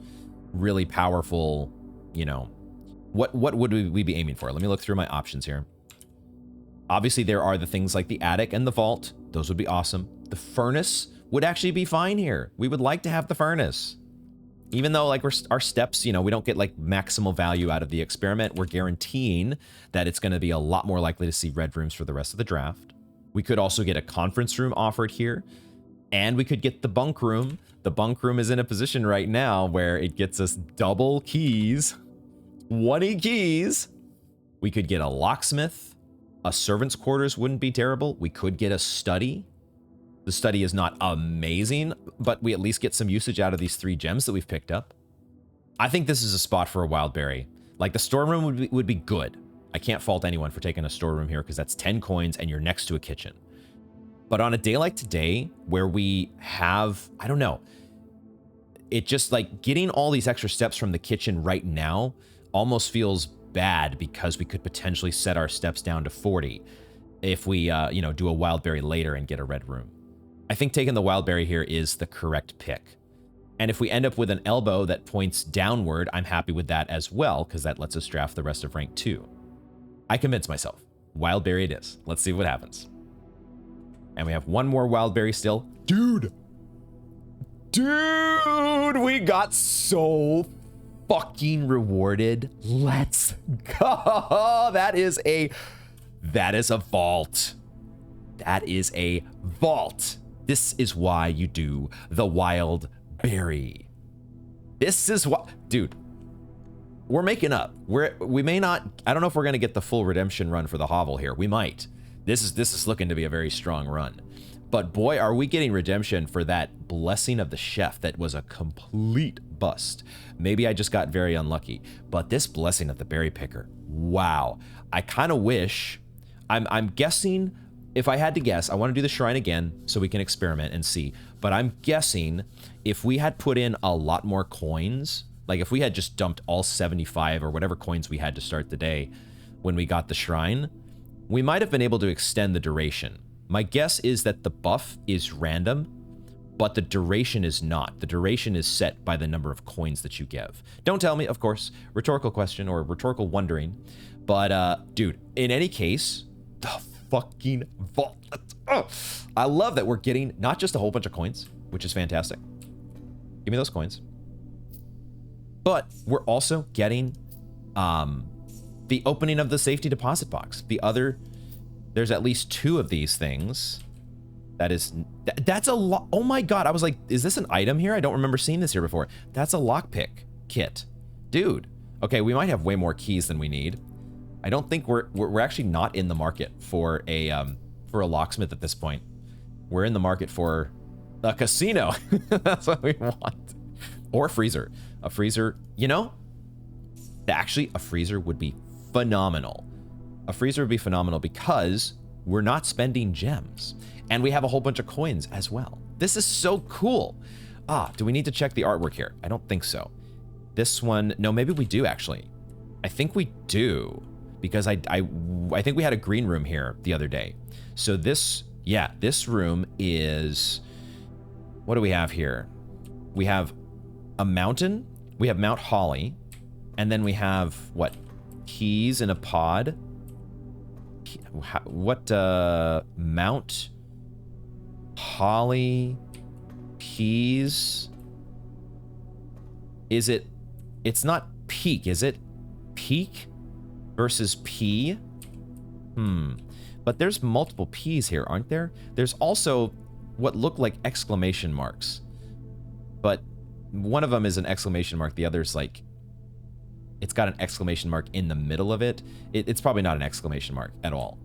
really powerful, you know, what would we be aiming for? Let me look through my options here. Obviously, there are the things like the attic and the vault. Those would be awesome. The furnace would actually be fine here. We would like to have the furnace. Even though like our steps, you know, we don't get like maximal value out of the experiment, we're guaranteeing that it's going to be a lot more likely to see red rooms for the rest of the draft. We could also get a conference room offered here, and we could get the bunk room. The bunk room is in a position right now where it gets us double keys, 20 keys. We could get a locksmith. A servant's quarters wouldn't be terrible. We could get a study. The study is not amazing, but we at least get some usage out of these 3 gems that we've picked up. I think this is a spot for a wild berry. Like, the storeroom would be good. I can't fault anyone for taking a storeroom here because that's 10 coins and you're next to a kitchen. But on a day like today, where we have, I don't know, it just like getting all these extra steps from the kitchen right now almost feels bad because we could potentially set our steps down to 40 if we, you know, do a wild berry later and get a red room. I think taking the wild berry here is the correct pick. And if we end up with an elbow that points downward, I'm happy with that as well, because that lets us draft the rest of rank 2. I convinced myself. Wild berry it is. Let's see what happens. And we have one more wild berry still. Dude, we got so fucking rewarded. Let's go. That is a vault. That is a vault. This is why you do the wild berry. This is what, dude, we're making up. We may not, I don't know if we're going to get the full redemption run for the hovel here. We might. This is looking to be a very strong run. But boy, are we getting redemption for that blessing of the chef that was a complete bust. Maybe I just got very unlucky, but this blessing of the berry picker, wow. I kind of wish, I'm guessing, if I had to guess, I want to do the shrine again so we can experiment and see. But I'm guessing if we had put in a lot more coins, like if we had just dumped all 75 or whatever coins we had to start the day when we got the shrine, we might have been able to extend the duration. My guess is that the buff is random, but the duration is not. The duration is set by the number of coins that you give. Don't tell me, of course, rhetorical question or rhetorical wondering. But, dude, in any case, the fucking vault. I love that we're getting not just a whole bunch of coins, which is fantastic. Give me those coins. But we're also getting the opening of the safety deposit box. There's at least 2 of these things. That's a lot. Oh my God. I was like, is this an item here? I don't remember seeing this here before. That's a lockpick kit. Dude. Okay, we might have way more keys than we need. I don't think we're actually not in the market for a locksmith at this point. We're in the market for a casino. That's what we want. Or a freezer. A freezer, you know, actually a freezer would be phenomenal. A freezer would be phenomenal because we're not spending gems and we have a whole bunch of coins as well. This is so cool. Do we need to check the artwork here? I don't think so. This one, no, maybe we do actually. I think we do. Because I think we had a green room here the other day. So this, Yeah, this room is... What do we have here? We have a mountain. We have Mount Holly. And then we have, what? Keys in a pod. What, Mount Holly Keys? Is it... It's not peak, is it? Peak versus P? But there's multiple P's here, aren't there? There's also what look like exclamation marks. But one of them is an exclamation mark. The other's like... It's got an exclamation mark in the middle of it. It's probably not an exclamation mark at all.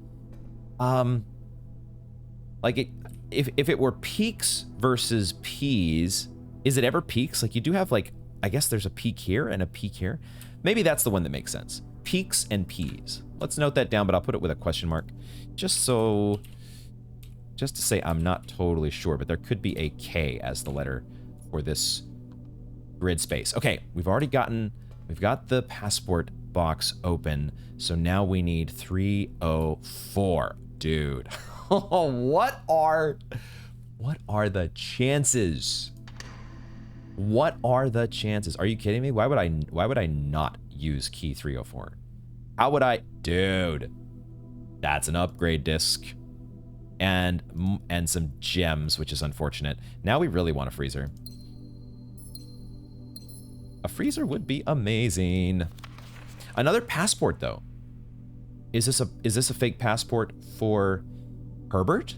Like, if it were peaks versus P's, is it ever peaks? Like, you do have, like, I guess there's a peak here and a peak here. Maybe that's the one that makes sense. Peaks and P's. Let's note that down, but I'll put it with a question mark. Just to say I'm not totally sure, but there could be a K as the letter for this grid space. Okay, we've got the passport box open, so now we need 304. Dude, what are the chances? What are the chances? Are you kidding me? Why would I not use key 304? How would I? Dude, that's an upgrade disc. And some gems, which is unfortunate. Now we really want a freezer. A freezer would be amazing. Another passport, though. Is this a fake passport for Herbert?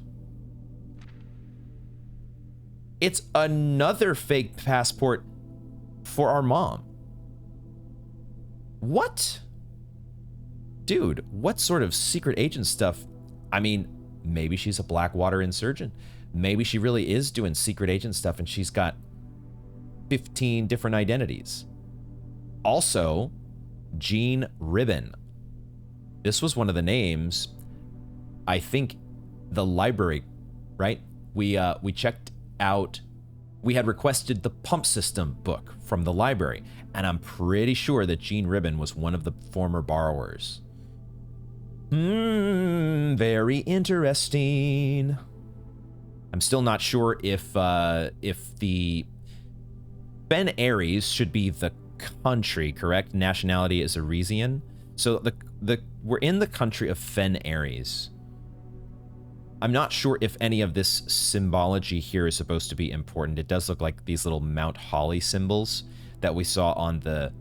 It's another fake passport for our mom. What? Dude, what sort of secret agent stuff? I mean, maybe she's a Blackwater insurgent. Maybe she really is doing secret agent stuff and she's got 15 different identities. Also, Jean Ribbon. This was one of the names, I think, the library, right? We checked out, we had requested the pump system book from the library, and I'm pretty sure that Jean Ribbon was one of the former borrowers. Very interesting. I'm still not sure if the Ben Aries should be the country, correct? Nationality is Arisian. So we're in the country of Fen Aries. I'm not sure if any of this symbology here is supposed to be important. It does look like these little Mount Holly symbols that we saw on the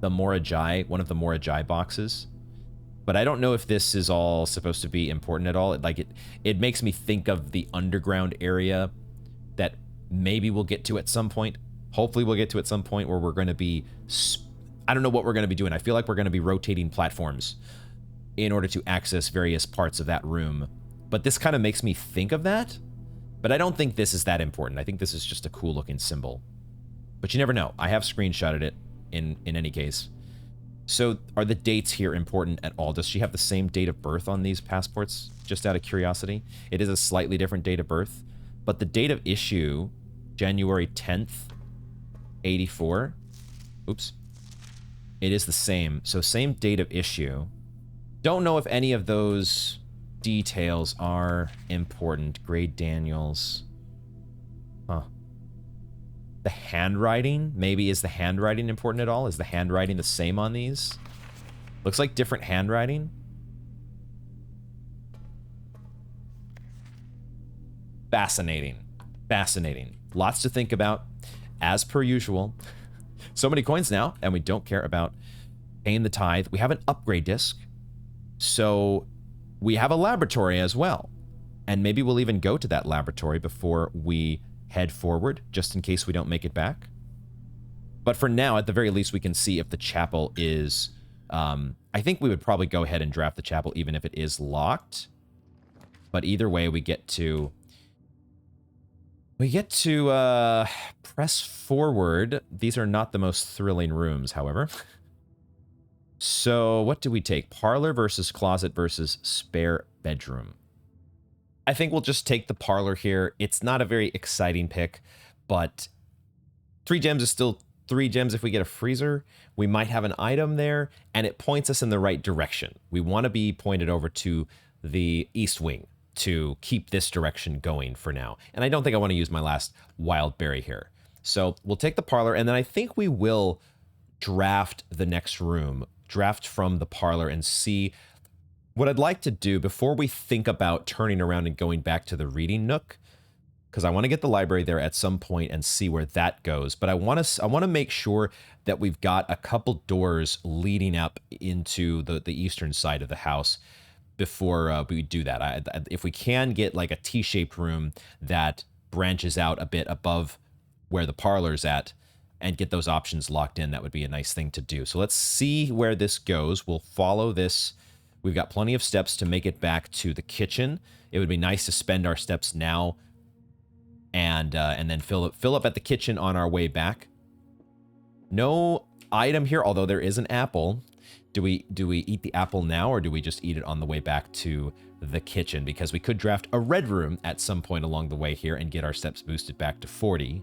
Morajai, one of the Morajai boxes. But I don't know if this is all supposed to be important at all. It makes me think of the underground area that maybe we'll get to at some point. Hopefully we'll get to at some point where we're going to be... I don't know what we're going to be doing. I feel like we're going to be rotating platforms in order to access various parts of that room. But this kind of makes me think of that. But I don't think this is that important. I think this is just a cool looking symbol. But you never know. I have screenshotted it in any case. So are the dates here important at all? Does she have the same date of birth on these passports? Just out of curiosity. It is a slightly different date of birth. But the date of issue, January 10th, 84. Oops. It is the same. So same date of issue. Don't know if any of those details are important. Grade Daniels. Huh. The handwriting? Maybe is the handwriting important at all? Is the handwriting the same on these? Looks like different handwriting. Fascinating. Fascinating. Lots to think about. As per usual. So many coins now, and we don't care about paying the tithe. We have an upgrade disc. So we have a laboratory as well. And maybe we'll even go to that laboratory before we head forward, just in case we don't make it back. But for now, at the very least, we can see if the chapel is... I think we would probably go ahead and draft the chapel even if it is locked. But either way, we get to press forward. These are not the most thrilling rooms, however. So what do we take? Parlor versus closet versus spare bedroom. I think we'll just take the parlor here. It's not a very exciting pick, but 3 gems is still 3 gems if we get a freezer. We might have an item there, and it points us in the right direction. We want to be pointed over to the east wing. to keep this direction going for now. And I don't think I want to use my last wild berry here. So we'll take the parlor, and then I think we will draft the next room, draft from the parlor, and see what I'd like to do before we think about turning around and going back to the reading nook, because I want to get the library there at some point and see where that goes. But I want to make sure that we've got a couple doors leading up into the eastern side of the house before we do that. If we can get like a T-shaped room that branches out a bit above where the parlor's at and get those options locked in, that would be a nice thing to do. So let's see where this goes. We'll follow this. We've got plenty of steps to make it back to the kitchen. It would be nice to spend our steps now and then fill up at the kitchen on our way back. No item here, although there is an apple. Do we eat the apple now, or do we just eat it on the way back to the kitchen? Because we could draft a red room at some point along the way here and get our steps boosted back to 40.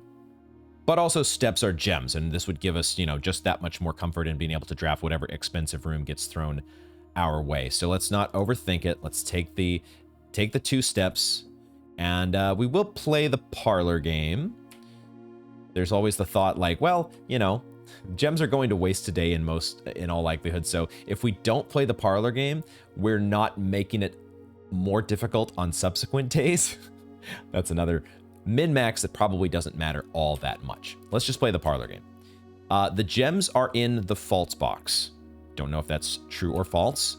But also steps are gems, and this would give us, you know, just that much more comfort in being able to draft whatever expensive room gets thrown our way. So let's not overthink it. Let's take the 2 steps, and we will play the parlor game. There's always the thought like, well, you know, gems are going to waste today in all likelihood. So if we don't play the parlor game, we're not making it more difficult on subsequent days. That's another min-max that probably doesn't matter all that much. Let's just play the parlor game. The gems are in the false box. Don't know if that's true or false.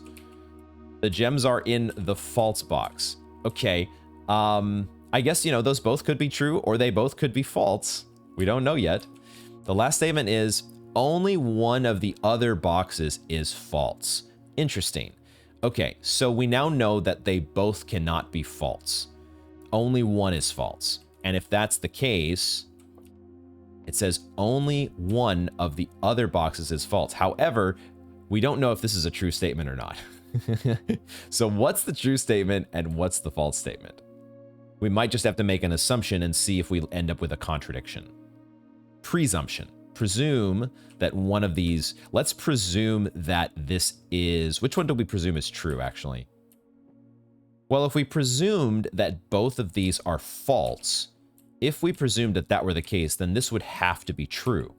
The gems are in the false box. Okay. I guess, you know, those both could be true, or they both could be false. We don't know yet. The last statement is only one of the other boxes is false. Interesting. Okay, so we now know that they both cannot be false. Only one is false. And if that's the case, it says only one of the other boxes is false. However, we don't know if this is a true statement or not. So what's the true statement and what's the false statement? We might just have to make an assumption and see if we end up with a contradiction. Presumption. Presume that one of these, let's presume that this is, which one do we presume is true, actually? Well, if we presumed that both of these are false, if we presumed that that were the case, then this would have to be true.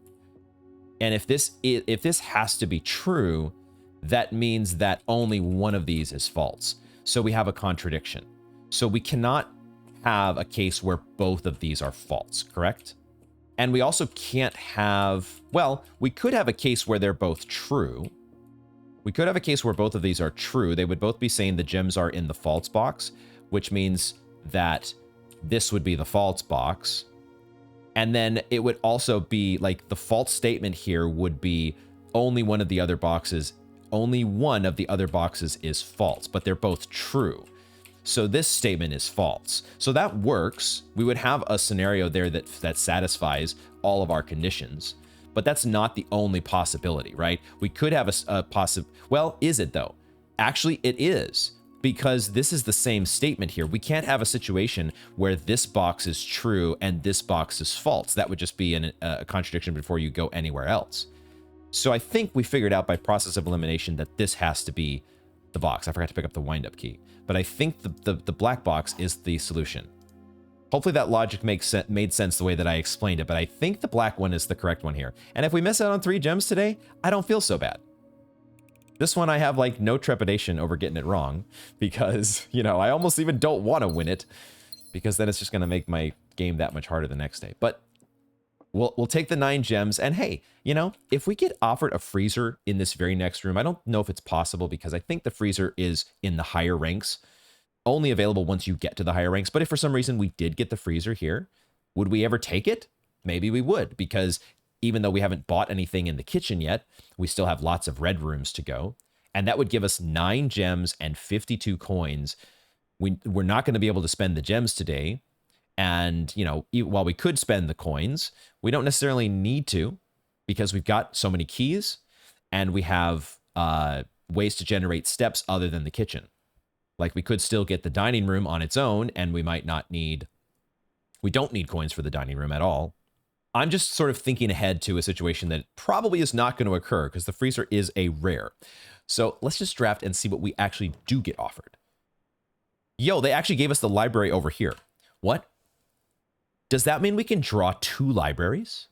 And if this has to be true, that means that only one of these is false. So we have a contradiction. So we cannot have a case where both of these are false, correct? And we also can't have, well, we could have a case where they're both true. We could have a case where both of these are true. They would both be saying the gems are in the false box, which means that this would be the false box. And then it would also be like the false statement here would be only one of the other boxes is false, but they're both true. So this statement is false. So that works. We would have a scenario there that satisfies all of our conditions, but that's not the only possibility, right? We could have well, is it though? Actually, it is, because this is the same statement here. We can't have a situation where this box is true and this box is false. That would just be a contradiction before you go anywhere else. So I think we figured out by process of elimination that this has to be the box. I forgot to pick up the wind-up key, but I think the black box is the solution. Hopefully that logic made sense the way that I explained it, but I think the black one is the correct one here. And if we miss out on 3 gems today, I don't feel so bad. This one I have like no trepidation over getting it wrong, because, you know, I almost even don't want to win it, because then it's just going to make my game that much harder the next day. But we'll take the 9 gems, and hey, you know, if we get offered a freezer in this very next room, I don't know if it's possible, because I think the freezer is in the higher ranks, only available once you get to the higher ranks. But if for some reason we did get the freezer here, would we ever take it? Maybe we would, because even though we haven't bought anything in the kitchen yet, we still have lots of red rooms to go. And that would give us 9 gems and 52 coins. We're not going to be able to spend the gems today. And, you know, while we could spend the coins, we don't necessarily need to, because we've got so many keys and we have ways to generate steps other than the kitchen. Like we could still get the dining room on its own, and we don't need coins for the dining room at all. I'm just sort of thinking ahead to a situation that probably is not going to occur, because the freezer is a rare. So let's just draft and see what we actually do get offered. Yo, they actually gave us the library over here. What? Does that mean we can draw 2 libraries?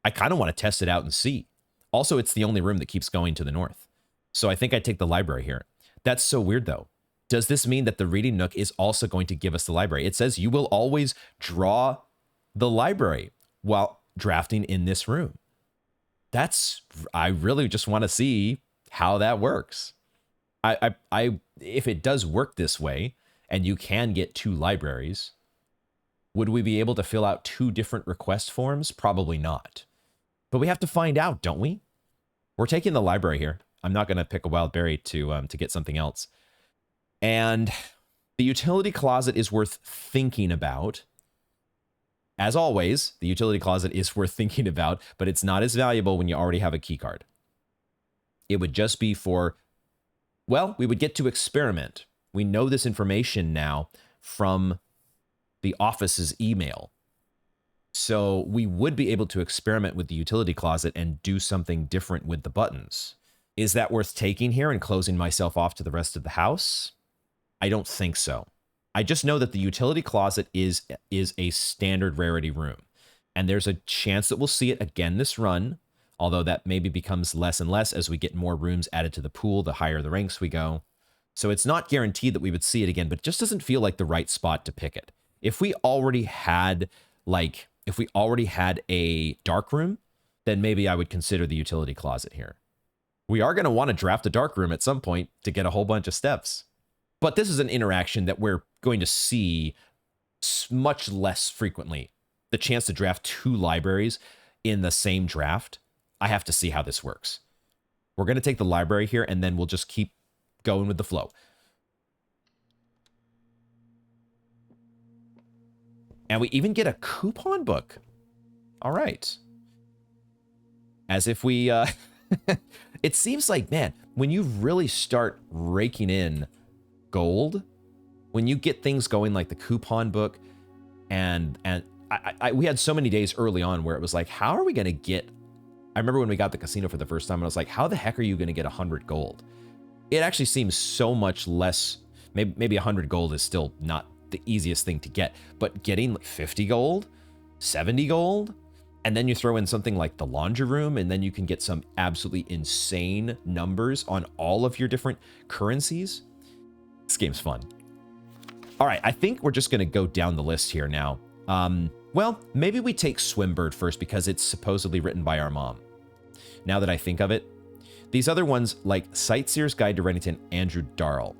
I kind of want to test it out and see. Also, it's the only room that keeps going to the north. So I think I'd take the library here. That's so weird, though. Does this mean that the reading nook is also going to give us the library? It says you will always draw the library while drafting in this room. I really just want to see how that works. If it does work this way, and you can get 2 libraries, would we be able to fill out 2 different request forms? Probably not. But we have to find out, don't we? We're taking the library here. I'm not going to pick a wild berry to get something else. And the utility closet is worth thinking about. As always, the utility closet is worth thinking about, but it's not as valuable when you already have a key card. It would just be for, well, we would get to experiment. We know this information now from the office's email. So we would be able to experiment with the utility closet and do something different with the buttons. Is that worth taking here and closing myself off to the rest of the house? I don't think so. I just know that the utility closet is a standard rarity room. And there's a chance that we'll see it again this run, although that maybe becomes less and less as we get more rooms added to the pool, the higher the ranks we go. So it's not guaranteed that we would see it again, but it just doesn't feel like the right spot to pick it. If we already had a dark room, then maybe I would consider the utility closet here. We are going to want to draft a dark room at some point to get a whole bunch of steps. But this is an interaction that we're going to see much less frequently. The chance to draft 2 libraries in the same draft, I have to see how this works. We're going to take the library here, and then we'll just keep going with the flow. And we even get a coupon book. All right. As if we... It seems like, man, when you really start raking in gold, when you get things going like the coupon book, and we had so many days early on where it was like, how are we going to get... I remember when we got the casino for the first time, I was like, how the heck are you going to get 100 gold? It actually seems so much less... Maybe 100 gold is still not the easiest thing to get, but getting like 50 gold, 70 gold, and then you throw in something like the laundry room, and then you can get some absolutely insane numbers on all of your different currencies. This game's fun. All right, I think we're just going to go down the list here now. Well, maybe we take Swimbird first because it's supposedly written by our mom. Now that I think of it, these other ones like Sightseer's Guide to Reddington, Andrew Darrell,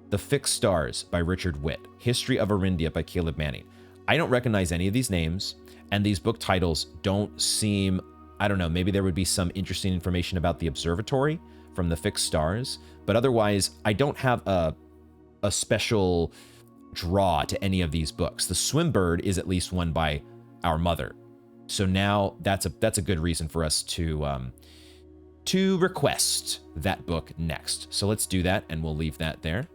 The Fixed Stars by Richard Witt, History of Arindia by Caleb Manning. I don't recognize any of these names, and these book titles don't seem, I don't know, maybe there would be some interesting information about the observatory from The Fixed Stars, but otherwise, I don't have a special draw to any of these books. The Swimbird is at least one by our mother. So now that's a good reason for us to request that book next. So let's do that, and we'll leave that there.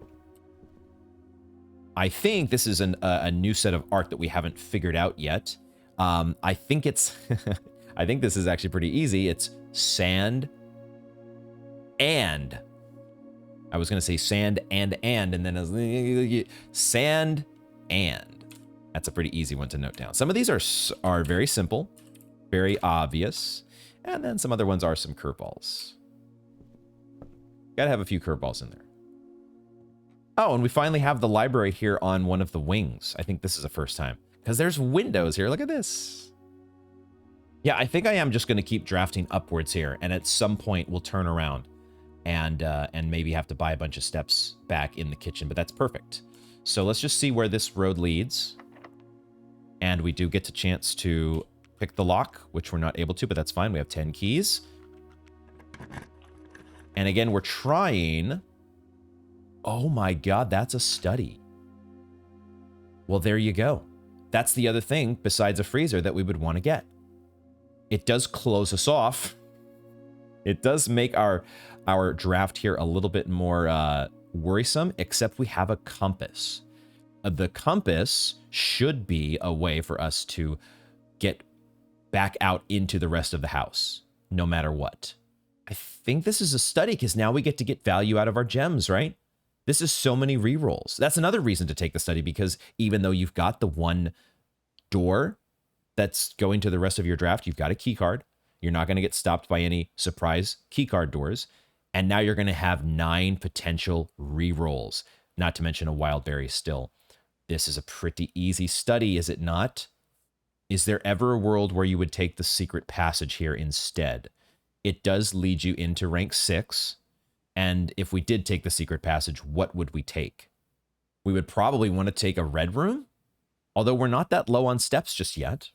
I think this is a new set of art that we haven't figured out yet. I think it's, I think this is actually pretty easy. It's sand and, I was going to say sand and then I was, sand and. That's a pretty easy one to note down. Some of these are very simple, very obvious, and then some other ones are some curveballs. Gotta have a few curveballs in there. Oh, and we finally have the library here on one of the wings. I think this is the first time. Because there's windows here. Look at this. Yeah, I think I am just going to keep drafting upwards here. And at some point, we'll turn around and maybe have to buy a bunch of steps back in the kitchen. But that's perfect. So let's just see where this road leads. And we do get a chance to pick the lock, which we're not able to, but that's fine. We have 10 keys. And again, we're trying... Oh my god, that's a study. Well, there you go. That's the other thing besides a freezer that we would want to get. It does close us off. It does make our draft here a little bit more worrisome, except we have a compass. The compass should be a way for us to get back out into the rest of the house, no matter what. I think this is a study because now we get to get value out of our gems, right? This is so many rerolls. That's another reason to take the study, because even though you've got the one door that's going to the rest of your draft, you've got a key card. You're not going to get stopped by any surprise key card doors. And now you're going to have 9 potential rerolls, not to mention a wild berry still. This is a pretty easy study, is it not? Is there ever a world where you would take the secret passage here instead? It does lead you into rank 6. And if we did take the secret passage, what would we take? We would probably want to take a red room, although we're not that low on steps just yet.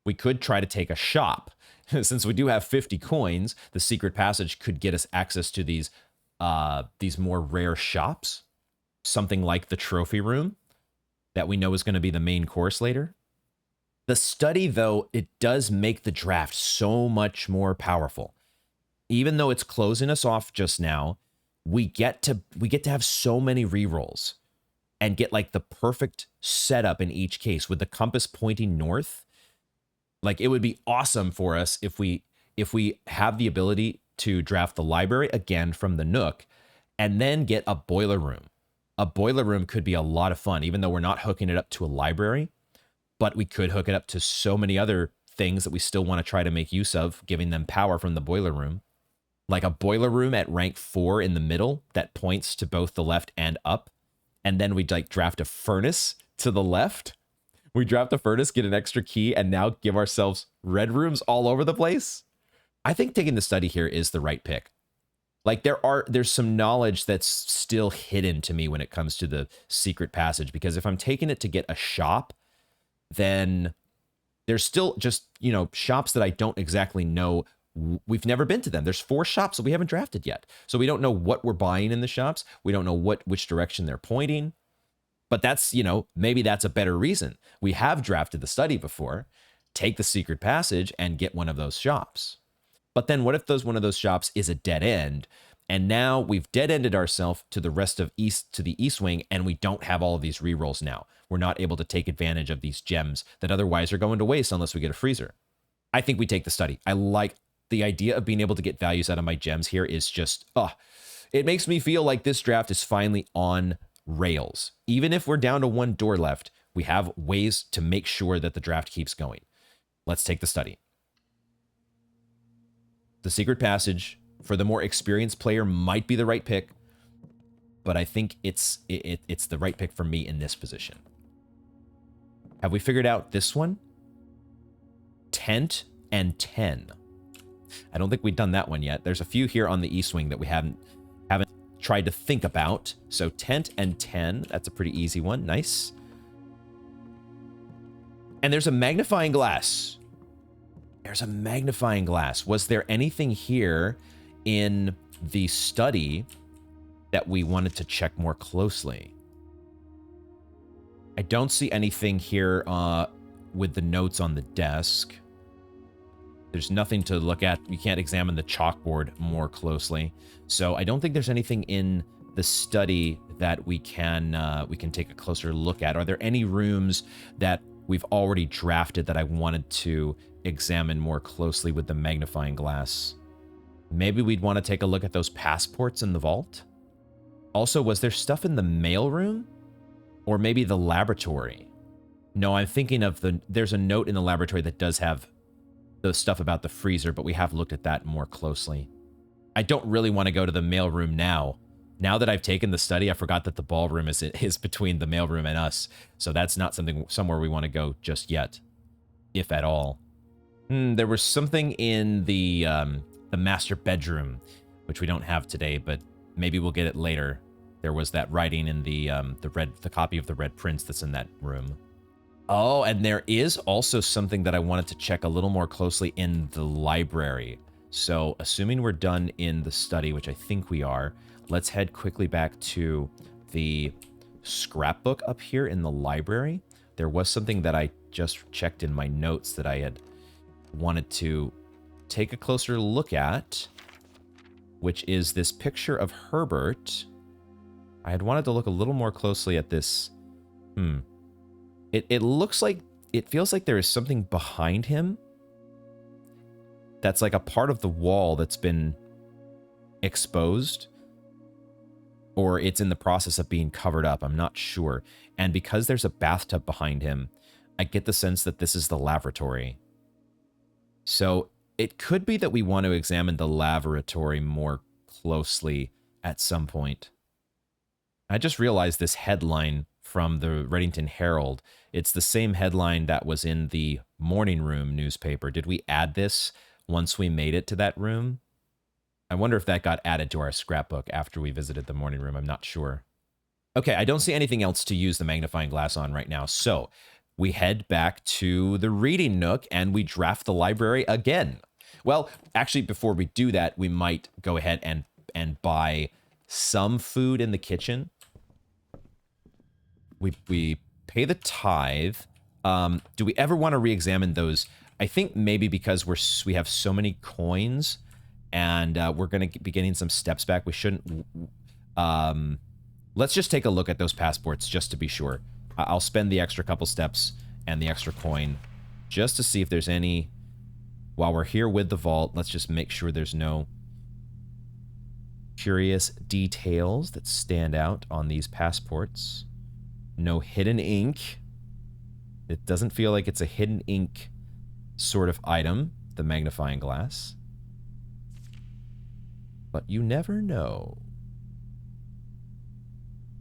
We could try to take a shop. Since we do have 50 coins, the secret passage could get us access to these more rare shops. Something like the trophy room that we know is going to be the main course later. The study, though, it does make the draft so much more powerful. Even though it's closing us off just now, we get to have so many rerolls and get like the perfect setup in each case with the compass pointing north. Like, it would be awesome for us if we have the ability to draft the library again from the Nook and then get a boiler room. A boiler room could be a lot of fun, even though we're not hooking it up to a library, but we could hook it up to so many other things that we still want to try to make use of, giving them power from the boiler room. Like a boiler room at rank 4 in the middle that points to both the left and up. And then we'd like draft a furnace to the left. We draft a furnace, get an extra key, and now give ourselves red rooms all over the place. I think taking the study here is the right pick. Like, there's some knowledge that's still hidden to me when it comes to the secret passage, because if I'm taking it to get a shop, then there's still just, shops that I don't exactly know. We've never been to them. There's 4 shops that we haven't drafted yet. So we don't know what we're buying in the shops. We don't know which direction they're pointing. But that's, maybe that's a better reason. We have drafted the study before. Take the secret passage and get one of those shops. But then what if one of those shops is a dead end? And now we've dead-ended ourselves to the rest of the East Wing, and we don't have all of these rerolls now. We're not able to take advantage of these gems that otherwise are going to waste unless we get a freezer. I think we take the study. I like the idea of being able to get values out of my gems here. Is just, it makes me feel like this draft is finally on rails. Even if we're down to 1 door left, we have ways to make sure that the draft keeps going. Let's take the study. The secret passage for the more experienced player might be the right pick, but I think it's the right pick for me in this position. Have we figured out this one? Tent and 10. I don't think we've done that one yet. There's a few here on the East Wing that we haven't tried to think about. So tent and 10, that's a pretty easy one. Nice. And there's a magnifying glass. There's a magnifying glass. Was there anything here in the study that we wanted to check more closely? I don't see anything here with the notes on the desk. There's nothing to look at. You can't examine the chalkboard more closely. So I don't think there's anything in the study that we can take a closer look at. Are there any rooms that we've already drafted that I wanted to examine more closely with the magnifying glass? Maybe we'd want to take a look at those passports in the vault. Also, was there stuff in the mail room? Or maybe the laboratory? No, I'm thinking of there's a note in the laboratory that does have the stuff about the freezer, but we have looked at that more closely. I don't really want to go to the mail room now. Now that I've taken the study, I forgot that the ballroom is between the mail room and us. So that's not somewhere we want to go just yet, if at all. There was something in the master bedroom, which we don't have today, but maybe we'll get it later. There was that writing in the copy of the Red Prince that's in that room. Oh, and there is also something that I wanted to check a little more closely in the library. So assuming we're done in the study, which I think we are, let's head quickly back to the scrapbook up here in the library. There was something that I just checked in my notes that I had wanted to take a closer look at, which is this picture of Herbert. I had wanted to look a little more closely at this. It looks like, it feels like there is something behind him that's like a part of the wall that's been exposed. or it's in the process of being covered up. I'm not sure. And because there's a bathtub behind him, I get the sense that this is the lavatory. So it could be that we want to examine the lavatory more closely at some point. I just realized this headline from the Reddington Herald. It's the same headline that was in the Morning Room newspaper. Did we add this once we made it to that room? I wonder if that got added to our scrapbook after we visited the Morning Room. I'm not sure. Okay, I don't see anything else to use the magnifying glass on right now. So we head back to the reading nook and we draft the library again. Well, actually, before we do that, we might go ahead and buy some food in the kitchen. We pay the tithe. Do we ever want to re-examine those? I think maybe because we have so many coins and we're going to be getting some steps back. We shouldn't... let's just take a look at those passports just to be sure. I'll spend the extra couple steps and the extra coin just to see if there's any... While we're here with the vault, let's just make sure there's no curious details that stand out on these passports. No hidden ink. It doesn't feel like it's a hidden ink sort of item, the magnifying glass. But you never know.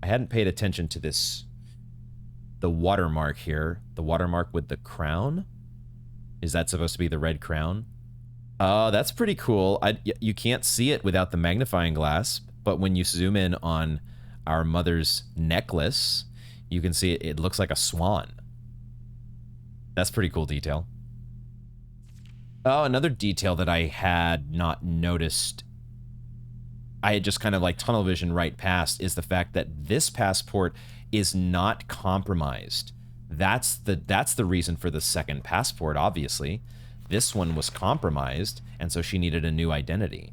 I hadn't paid attention to this. The watermark here. The watermark with the crown. Is that supposed to be the red crown? Oh, that's pretty cool. You can't see it without the magnifying glass, but when you zoom in on our mother's necklace, you can see it looks like a swan. That's pretty cool detail. Oh, another detail that I had not noticed, I had just kind of like tunnel vision right past, is the fact that this passport is not compromised. That's the reason for the second passport, obviously. This one was compromised, and so she needed a new identity.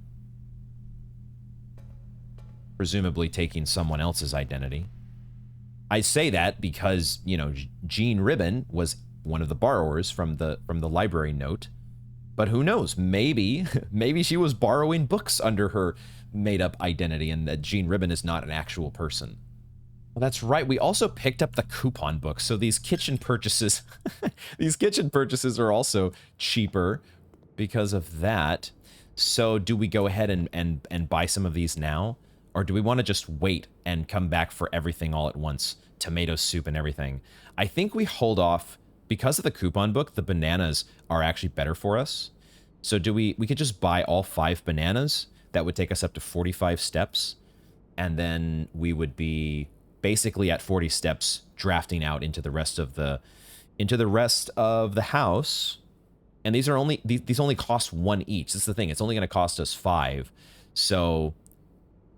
Presumably taking someone else's identity. I say that because, you know, Jean Ribbon was one of the borrowers from the library note. But who knows? Maybe she was borrowing books under her made-up identity, and that Jean Ribbon is not an actual person. Well, that's right. We also picked up the coupon book. So these kitchen purchases, these kitchen purchases are also cheaper because of that. So do we go ahead and buy some of these now? Or do we want to just wait and come back for everything all at once? Tomato soup and everything. I think we hold off because of the coupon book. The bananas are actually better for us. So we could just buy all 5 bananas. That would take us up to 45 steps. And then we would be basically at 40 steps drafting out into the rest of the house. And these only cost 1 each. That's the thing. It's only going to cost us 5. So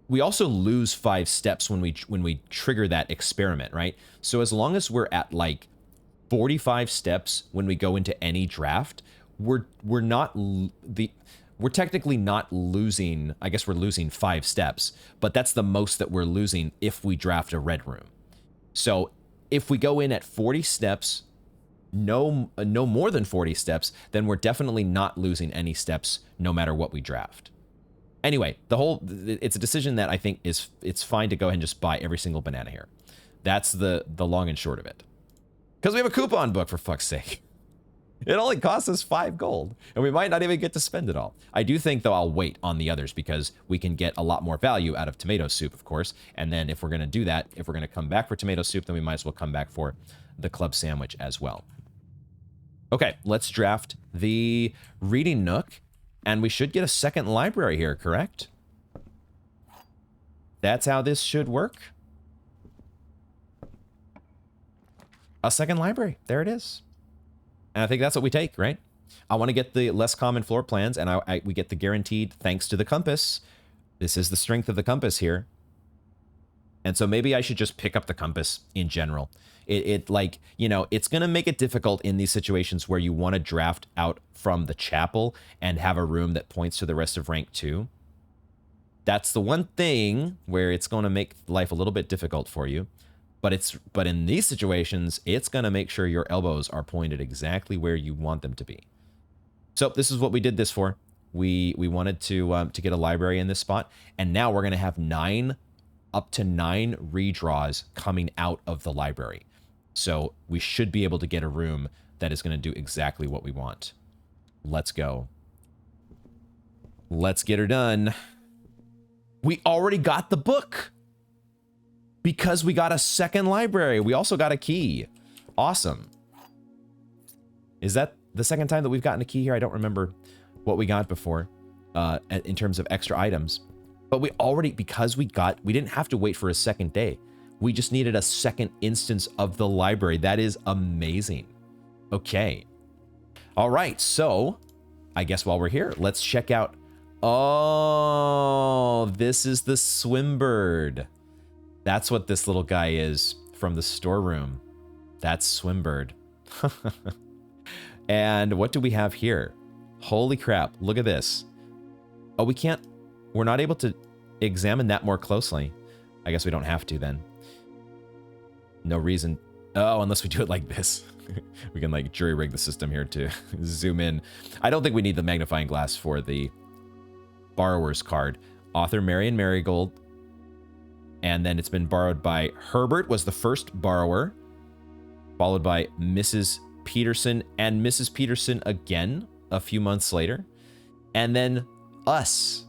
we also lose 5 steps when we trigger that experiment, right? So as long as we're at like 45 steps when we go into any draft, we're technically not losing. I guess we're losing 5 steps, but that's the most that we're losing if we draft a red room. So if we go in at 40 steps, no more than 40 steps, then we're definitely not losing any steps no matter what we draft. Anyway, it's a decision that I think it's fine to go ahead and just buy every single banana here. That's the long and short of it. Because we have a coupon book, for fuck's sake. It only costs us 5 gold, and we might not even get to spend it all. I do think, though, I'll wait on the others because we can get a lot more value out of tomato soup, of course. And then if we're going to do that, if we're going to come back for tomato soup, then we might as well come back for the club sandwich as well. Okay, let's draft the reading nook, and we should get a second library here, correct? That's how this should work. A second library. There it is. And I think that's what we take, right? I want to get the less common floor plans, and we get the guaranteed thanks to the compass. This is the strength of the compass here. And so maybe I should just pick up the compass in general. It's going to make it difficult in these situations where you want to draft out from the chapel and have a room that points to the rest of rank 2. That's the one thing where it's going to make life a little bit difficult for you. But in these situations, it's going to make sure your elbows are pointed exactly where you want them to be. So this is what we did this for. We wanted to get a library in this spot, and now we're going to have 9 up to 9 redraws coming out of the library. So we should be able to get a room that is going to do exactly what we want. Let's go. Let's get her done. We already got the book because we got a second library. We also got a key. Awesome. Is that the second time that we've gotten a key here? I don't remember what we got before in terms of extra items. But we already, because we didn't have to wait for a second day. We just needed a second instance of the library. That is amazing. Okay. All right, so I guess while we're here, let's check out. Oh, this is the Swimbird. That's what this little guy is from the storeroom. That's Swimbird. And what do we have here? Holy crap, look at this. Oh, we're not able to examine that more closely. I guess we don't have to then. No reason. Oh, unless we do it like this. We can like jury rig the system here to zoom in. I don't think we need the magnifying glass for the borrower's card. Author Marion Marigold. And then it's been borrowed by Herbert was the first borrower. Followed by Mrs. Peterson and Mrs. Peterson again a few months later. And then us,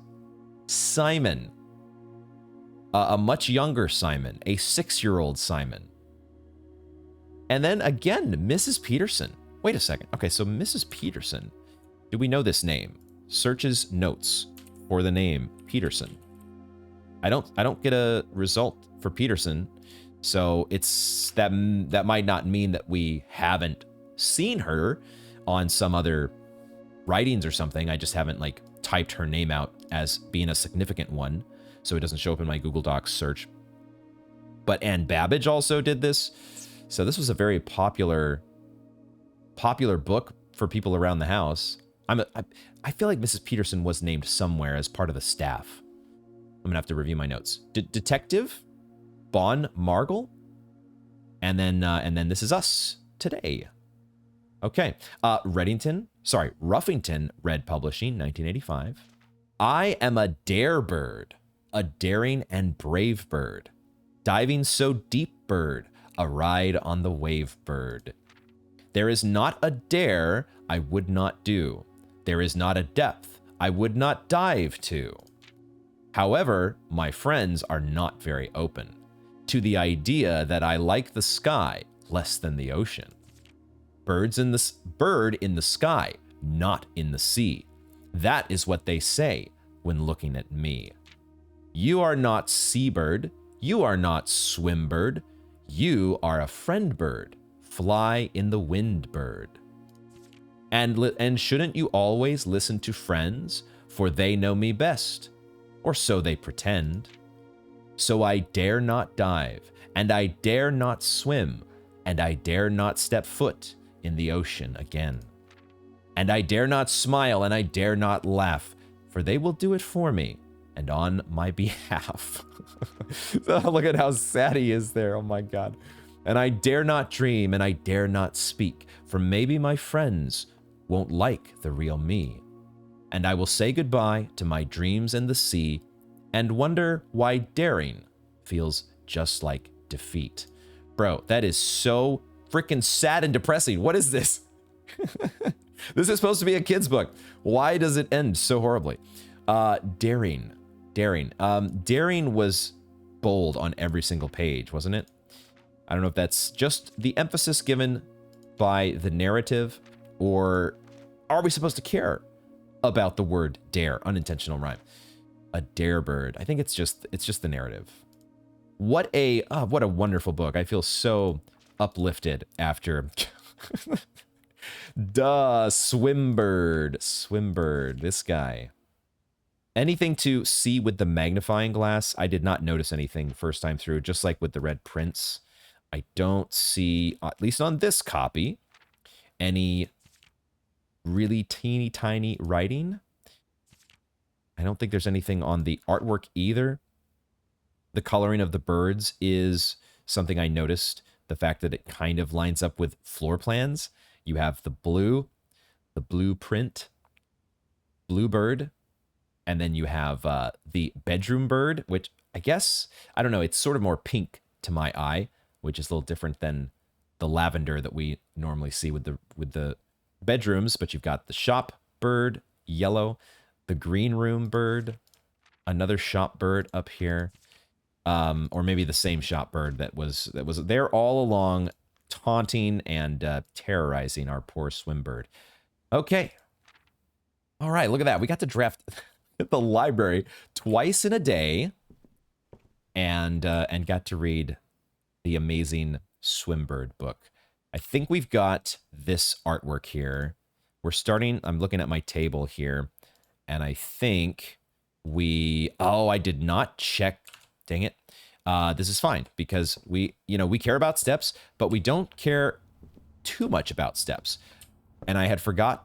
Simon. A much younger Simon, a 6-year-old Simon. And then again, Mrs. Peterson. Wait a second. Okay, so Mrs. Peterson. Do we know this name? Searches notes for the name Peterson. I don't get a result for Peterson. So it's that might not mean that we haven't seen her on some other writings or something. I just haven't like typed her name out as being a significant one. So it doesn't show up in my Google Docs search. But Anne Babbage also did this. So this was a very popular book for people around the house. I feel like Mrs. Peterson was named somewhere as part of the staff. I'm gonna have to review my notes. Detective Bon Margle, and then this is us today. Okay, Ruffington Red Publishing, 1985. I am a dare bird, a daring and brave bird, diving so deep bird, a ride on the wave bird. There is not a dare I would not do. There is not a depth I would not dive to. However, my friends are not very open to the idea that I like the sky less than the ocean. Bird in the sky, not in the sea. That is what they say when looking at me. You are not seabird. You are not swimbird. You are a friend bird. Fly in the wind bird. And shouldn't you always listen to friends? For they know me best. Or so they pretend. So I dare not dive, and I dare not swim, and I dare not step foot in the ocean again. And I dare not smile, and I dare not laugh, for they will do it for me, and on my behalf. Look at how sad he is there, oh my god. And I dare not dream, and I dare not speak, for maybe my friends won't like the real me. And I will say goodbye to my dreams and the sea, and wonder why daring feels just like defeat. Bro, that is so freaking sad and depressing. What is this? This is supposed to be a kid's book. Why does it end so horribly? Daring. Daring was bold on every single page, wasn't it? I don't know if that's just the emphasis given by the narrative, or are we supposed to care about the word dare? Unintentional rhyme. A dare bird. I think it's just the narrative. What a wonderful book. I feel so uplifted after. Duh, Swimbird, this guy. Anything to see with the magnifying glass? I did not notice anything first time through, just like with the Red Prince. I don't see, at least on this copy, any really teeny tiny writing. I don't think there's anything on the artwork either. The coloring of the birds is something I noticed. The fact that it kind of lines up with floor plans. You have the blueprint, bluebird, and then you have the bedroom bird, which I guess, I don't know, it's sort of more pink to my eye, which is a little different than the lavender that we normally see with the bedrooms. But you've got the shop bird, yellow, the green room bird, another shop bird up here, or maybe the same shop bird that was there all along, taunting and terrorizing our poor swim bird. Okay. All right, look at that. We got to draft the library twice in a day, and got to read the amazing Swimbird book. I think we've got this artwork here. We're starting, I'm looking at my table here, and I think oh, I did not check, dang it. This is fine, because we care about steps, but we don't care too much about steps. And I had forgot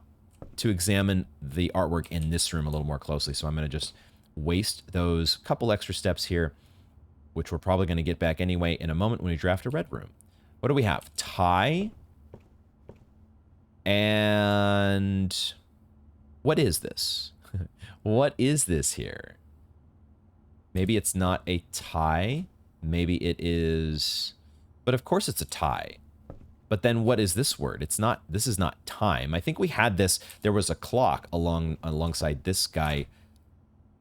to examine the artwork in this room a little more closely, so I'm going to just waste those couple extra steps here, which we're probably going to get back anyway in a moment when we draft a red room. What do we have? Tie. And what is this? What is this here? Maybe it's not a tie. Maybe it is... But of course it's a tie. But then what is this word? It's not... This is not time. I think we had this... There was a clock alongside this guy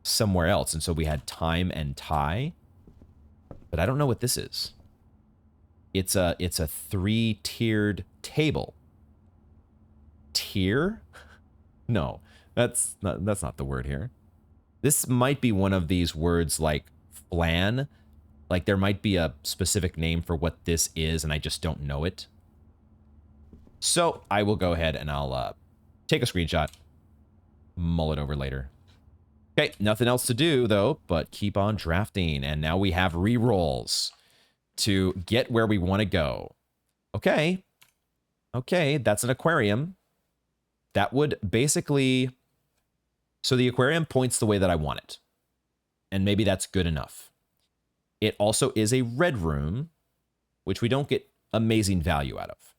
somewhere else. And so we had time and tie. But I don't know what this is. It's a 3-tiered table. Tier? No, that's not the word here. This might be one of these words like flan. Like there might be a specific name for what this is, and I just don't know it. So I will go ahead and I'll take a screenshot, mull it over later. Okay, nothing else to do though, but keep on drafting. And now we have rerolls to get where we want to go. Okay. Okay, that's an aquarium. That would basically... So the aquarium points the way that I want it. And maybe that's good enough. It also is a red room, which we don't get amazing value out of.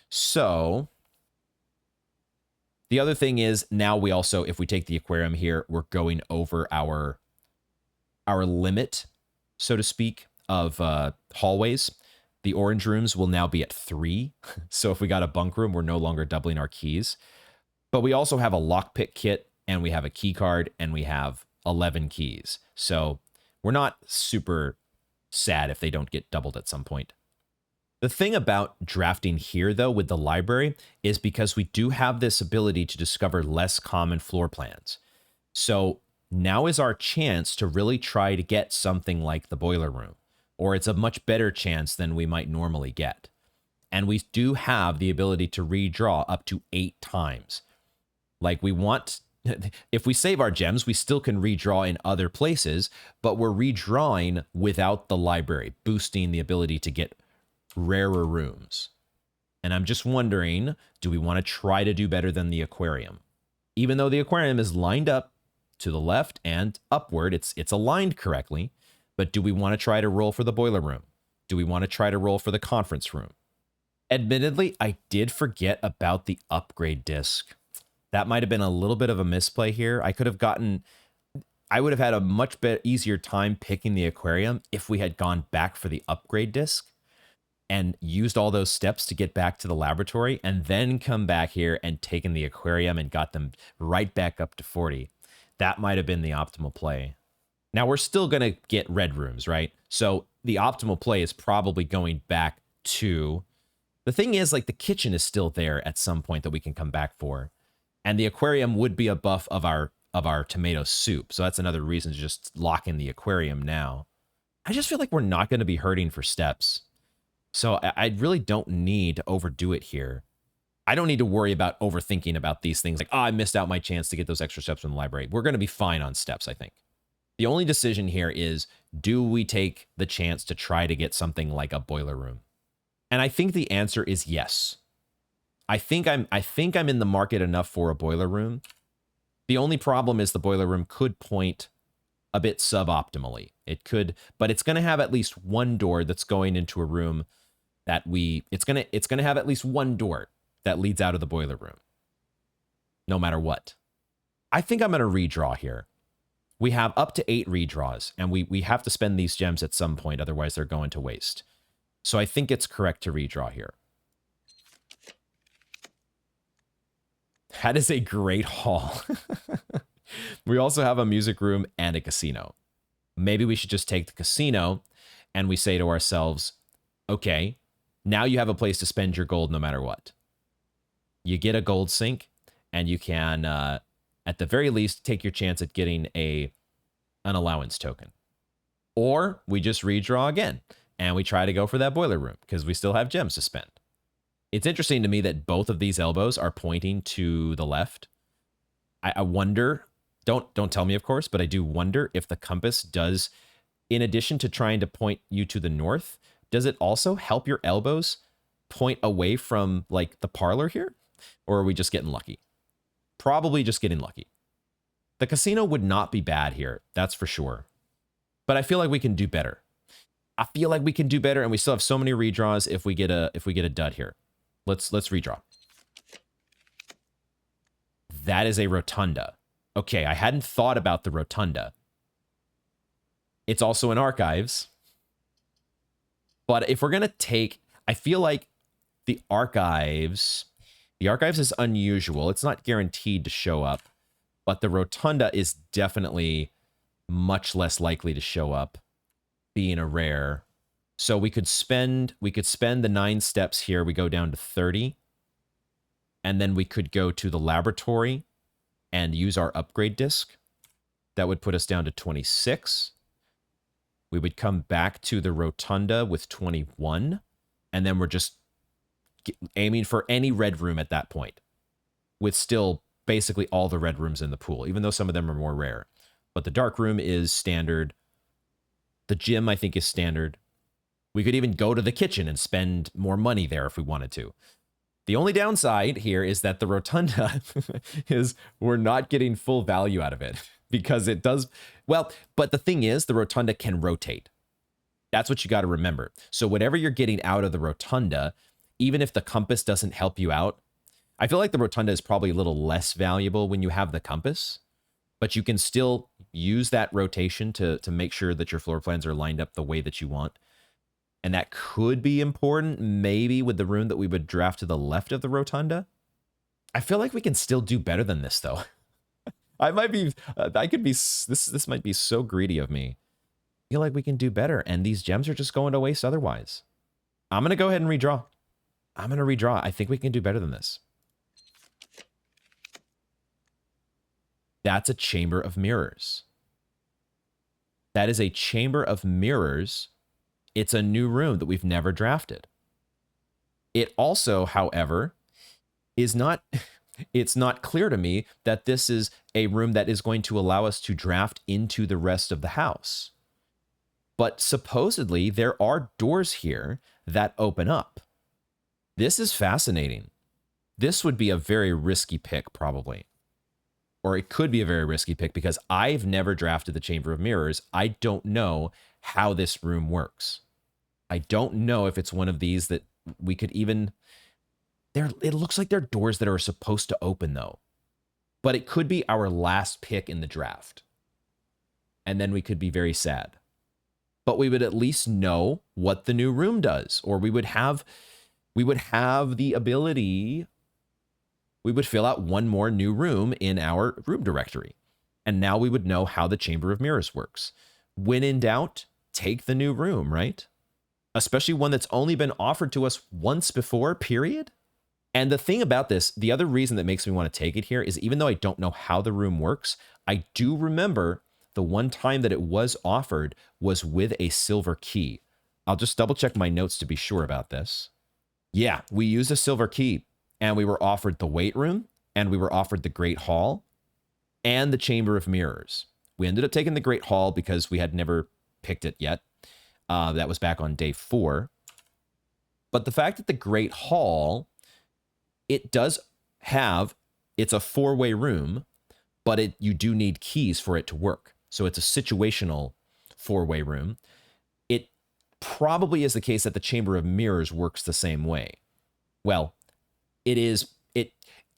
So the other thing is now we also, if we take the aquarium here, we're going over our limit, so to speak, of hallways. The orange rooms will now be at 3. So if we got a bunk room, we're no longer doubling our keys. But we also have a lockpick kit, and we have a key card, and we have 11 keys. So we're not super sad if they don't get doubled at some point. The thing about drafting here, though, with the library is because we do have this ability to discover less common floor plans. So now is our chance to really try to get something like the boiler room, or it's a much better chance than we might normally get. And we do have the ability to redraw up to 8 times. Like we want, if we save our gems, we still can redraw in other places, but we're redrawing without the library, boosting the ability to get rarer rooms. And I'm just wondering, do we want to try to do better than the aquarium? Even though the aquarium is lined up to the left and upward, it's aligned correctly, but do we want to try to roll for the boiler room? Do we want to try to roll for the conference room? Admittedly, I did forget about the upgrade disc. That might have been a little bit of a misplay here. I would have had a much easier time picking the aquarium if we had gone back for the upgrade disc and used all those steps to get back to the laboratory and then come back here and taken the aquarium and got them right back up to 40. That might have been the optimal play. Now we're still going to get red rooms, right? So the optimal play is probably going back to... The thing is, like, the kitchen is still there at some point that we can come back for. And the aquarium would be a buff of our tomato soup. So that's another reason to just lock in the aquarium now. I just feel like we're not going to be hurting for steps. So I really don't need to overdo it here. I don't need to worry about overthinking about these things. Like, oh, I missed out my chance to get those extra steps from the library. We're going to be fine on steps, I think. The only decision here is, do we take the chance to try to get something like a boiler room? And I think the answer is yes. I think I'm in the market enough for a boiler room. The only problem is the boiler room could point a bit suboptimally. It could, but it's going to have at least one door that's going into a room that it's going to have at least one door that leads out of the boiler room. No matter what. I think I'm going to redraw here. We have up to 8 redraws, and we have to spend these gems at some point, otherwise they're going to waste. So I think it's correct to redraw here. That is a great haul. We also have a music room and a casino. Maybe we should just take the casino and we say to ourselves, okay, now you have a place to spend your gold no matter what. You get a gold sink, and you can, at the very least, take your chance at getting an allowance token. Or we just redraw again, and we try to go for that boiler room, because we still have gems to spend. It's interesting to me that both of these elbows are pointing to the left. I wonder, don't tell me, of course, but I do wonder if the compass does, in addition to trying to point you to the north, does it also help your elbows point away from, like, the parlor here? Or are we just getting lucky? Probably just getting lucky. The casino would not be bad here, that's for sure. But I feel like we can do better. I feel like we can do better, and we still have so many redraws if we get a dud here. Let's redraw. That is a rotunda. Okay, I hadn't thought about the rotunda. It's also in archives. But if we're going to take, I feel like the archives is unusual. It's not guaranteed to show up, but the rotunda is definitely much less likely to show up, being a rare. So we could spend the 9 steps here. We go down to 30. And then we could go to the laboratory and use our upgrade disc. That would put us down to 26. We would come back to the rotunda with 21. And then we're just aiming for any red room at that point, with still basically all the red rooms in the pool, even though some of them are more rare. But the dark room is standard. The gym, I think, is standard. We could even go to the kitchen and spend more money there if we wanted to. The only downside here is that the rotunda is we're not getting full value out of it, because it does, well, but the thing is, the rotunda can rotate. That's what you got to remember. So whatever you're getting out of the rotunda, even if the compass doesn't help you out, I feel like the rotunda is probably a little less valuable when you have the compass, but you can still use that rotation to make sure that your floor plans are lined up the way that you want. And that could be important, maybe with the room that we would draft to the left of the rotunda. I feel like we can still do better than this, though. I might be, this might be so greedy of me. I feel like we can do better, and these gems are just going to waste otherwise. I'm going to go ahead and redraw. I think we can do better than this. That's a chamber of mirrors. That is a chamber of mirrors. It's a new room that we've never drafted. It also, however, is not, it's not clear to me that this is a room that is going to allow us to draft into the rest of the house. But supposedly there are doors here that open up. This is fascinating. This would be a very risky pick, probably. Or it could be a very risky pick, because I've never drafted the Chamber of Mirrors. I don't know how this room works. I don't know if it's one of these that we could even... It looks like they're doors that are supposed to open, though. But it could be our last pick in the draft. And then we could be very sad. But we would at least know what the new room does. Or we would have the ability... We would fill out one more new room in our room directory. And now we would know how the Chamber of Mirrors works. When in doubt, take the new room, right? Especially one that's only been offered to us once before, period. And the thing about this, the other reason that makes me want to take it here is, even though I don't know how the room works, I do remember the one time that it was offered was with a silver key. I'll just double check my notes to be sure about this. Yeah, we used a silver key. And we were offered the weight room, and we were offered the Great Hall, and the Chamber of Mirrors. We ended up taking the Great Hall because we had never picked it yet. That was back on day 4. But the fact that the Great Hall, it does have, it's a 4-way room, but you do need keys for it to work. So it's a situational 4-way room. It probably is the case that the Chamber of Mirrors works the same way. Well, there's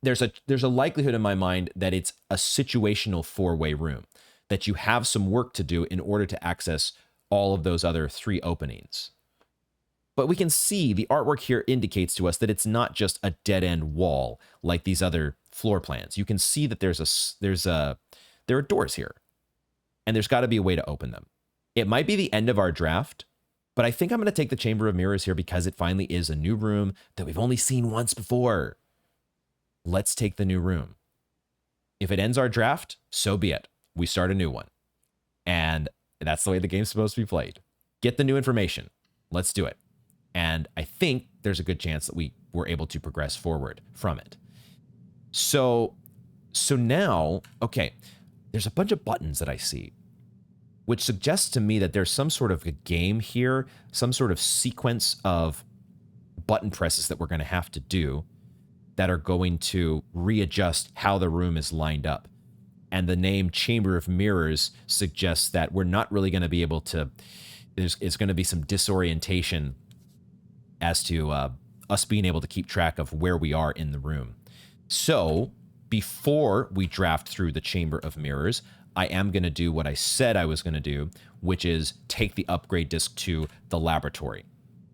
a likelihood in my mind that it's a situational 4-way room. that you have some work to do in order to access all of those other 3 openings. But we can see the artwork here indicates to us that it's not just a dead-end wall like these other floor plans. You can see that there are doors here, and there's got to be a way to open them. It might be the end of our draft, but I think I'm going to take the Chamber of Mirrors here because it finally is a new room that we've only seen once before. Let's take the new room. If it ends our draft, so be it. We start a new one. And that's the way the game's supposed to be played. Get the new information. Let's do it. And I think there's a good chance that we were able to progress forward from it. So now, okay, there's a bunch of buttons that I see, which suggests to me that there's some sort of a game here, some sort of sequence of button presses that we're going to have to do that are going to readjust how the room is lined up. And the name Chamber of Mirrors suggests that we're not really going to be able to, it's going to be some disorientation as to us being able to keep track of where we are in the room. So before we draft through the Chamber of Mirrors, I am going to do what I said I was going to do, which is take the upgrade disc to the laboratory.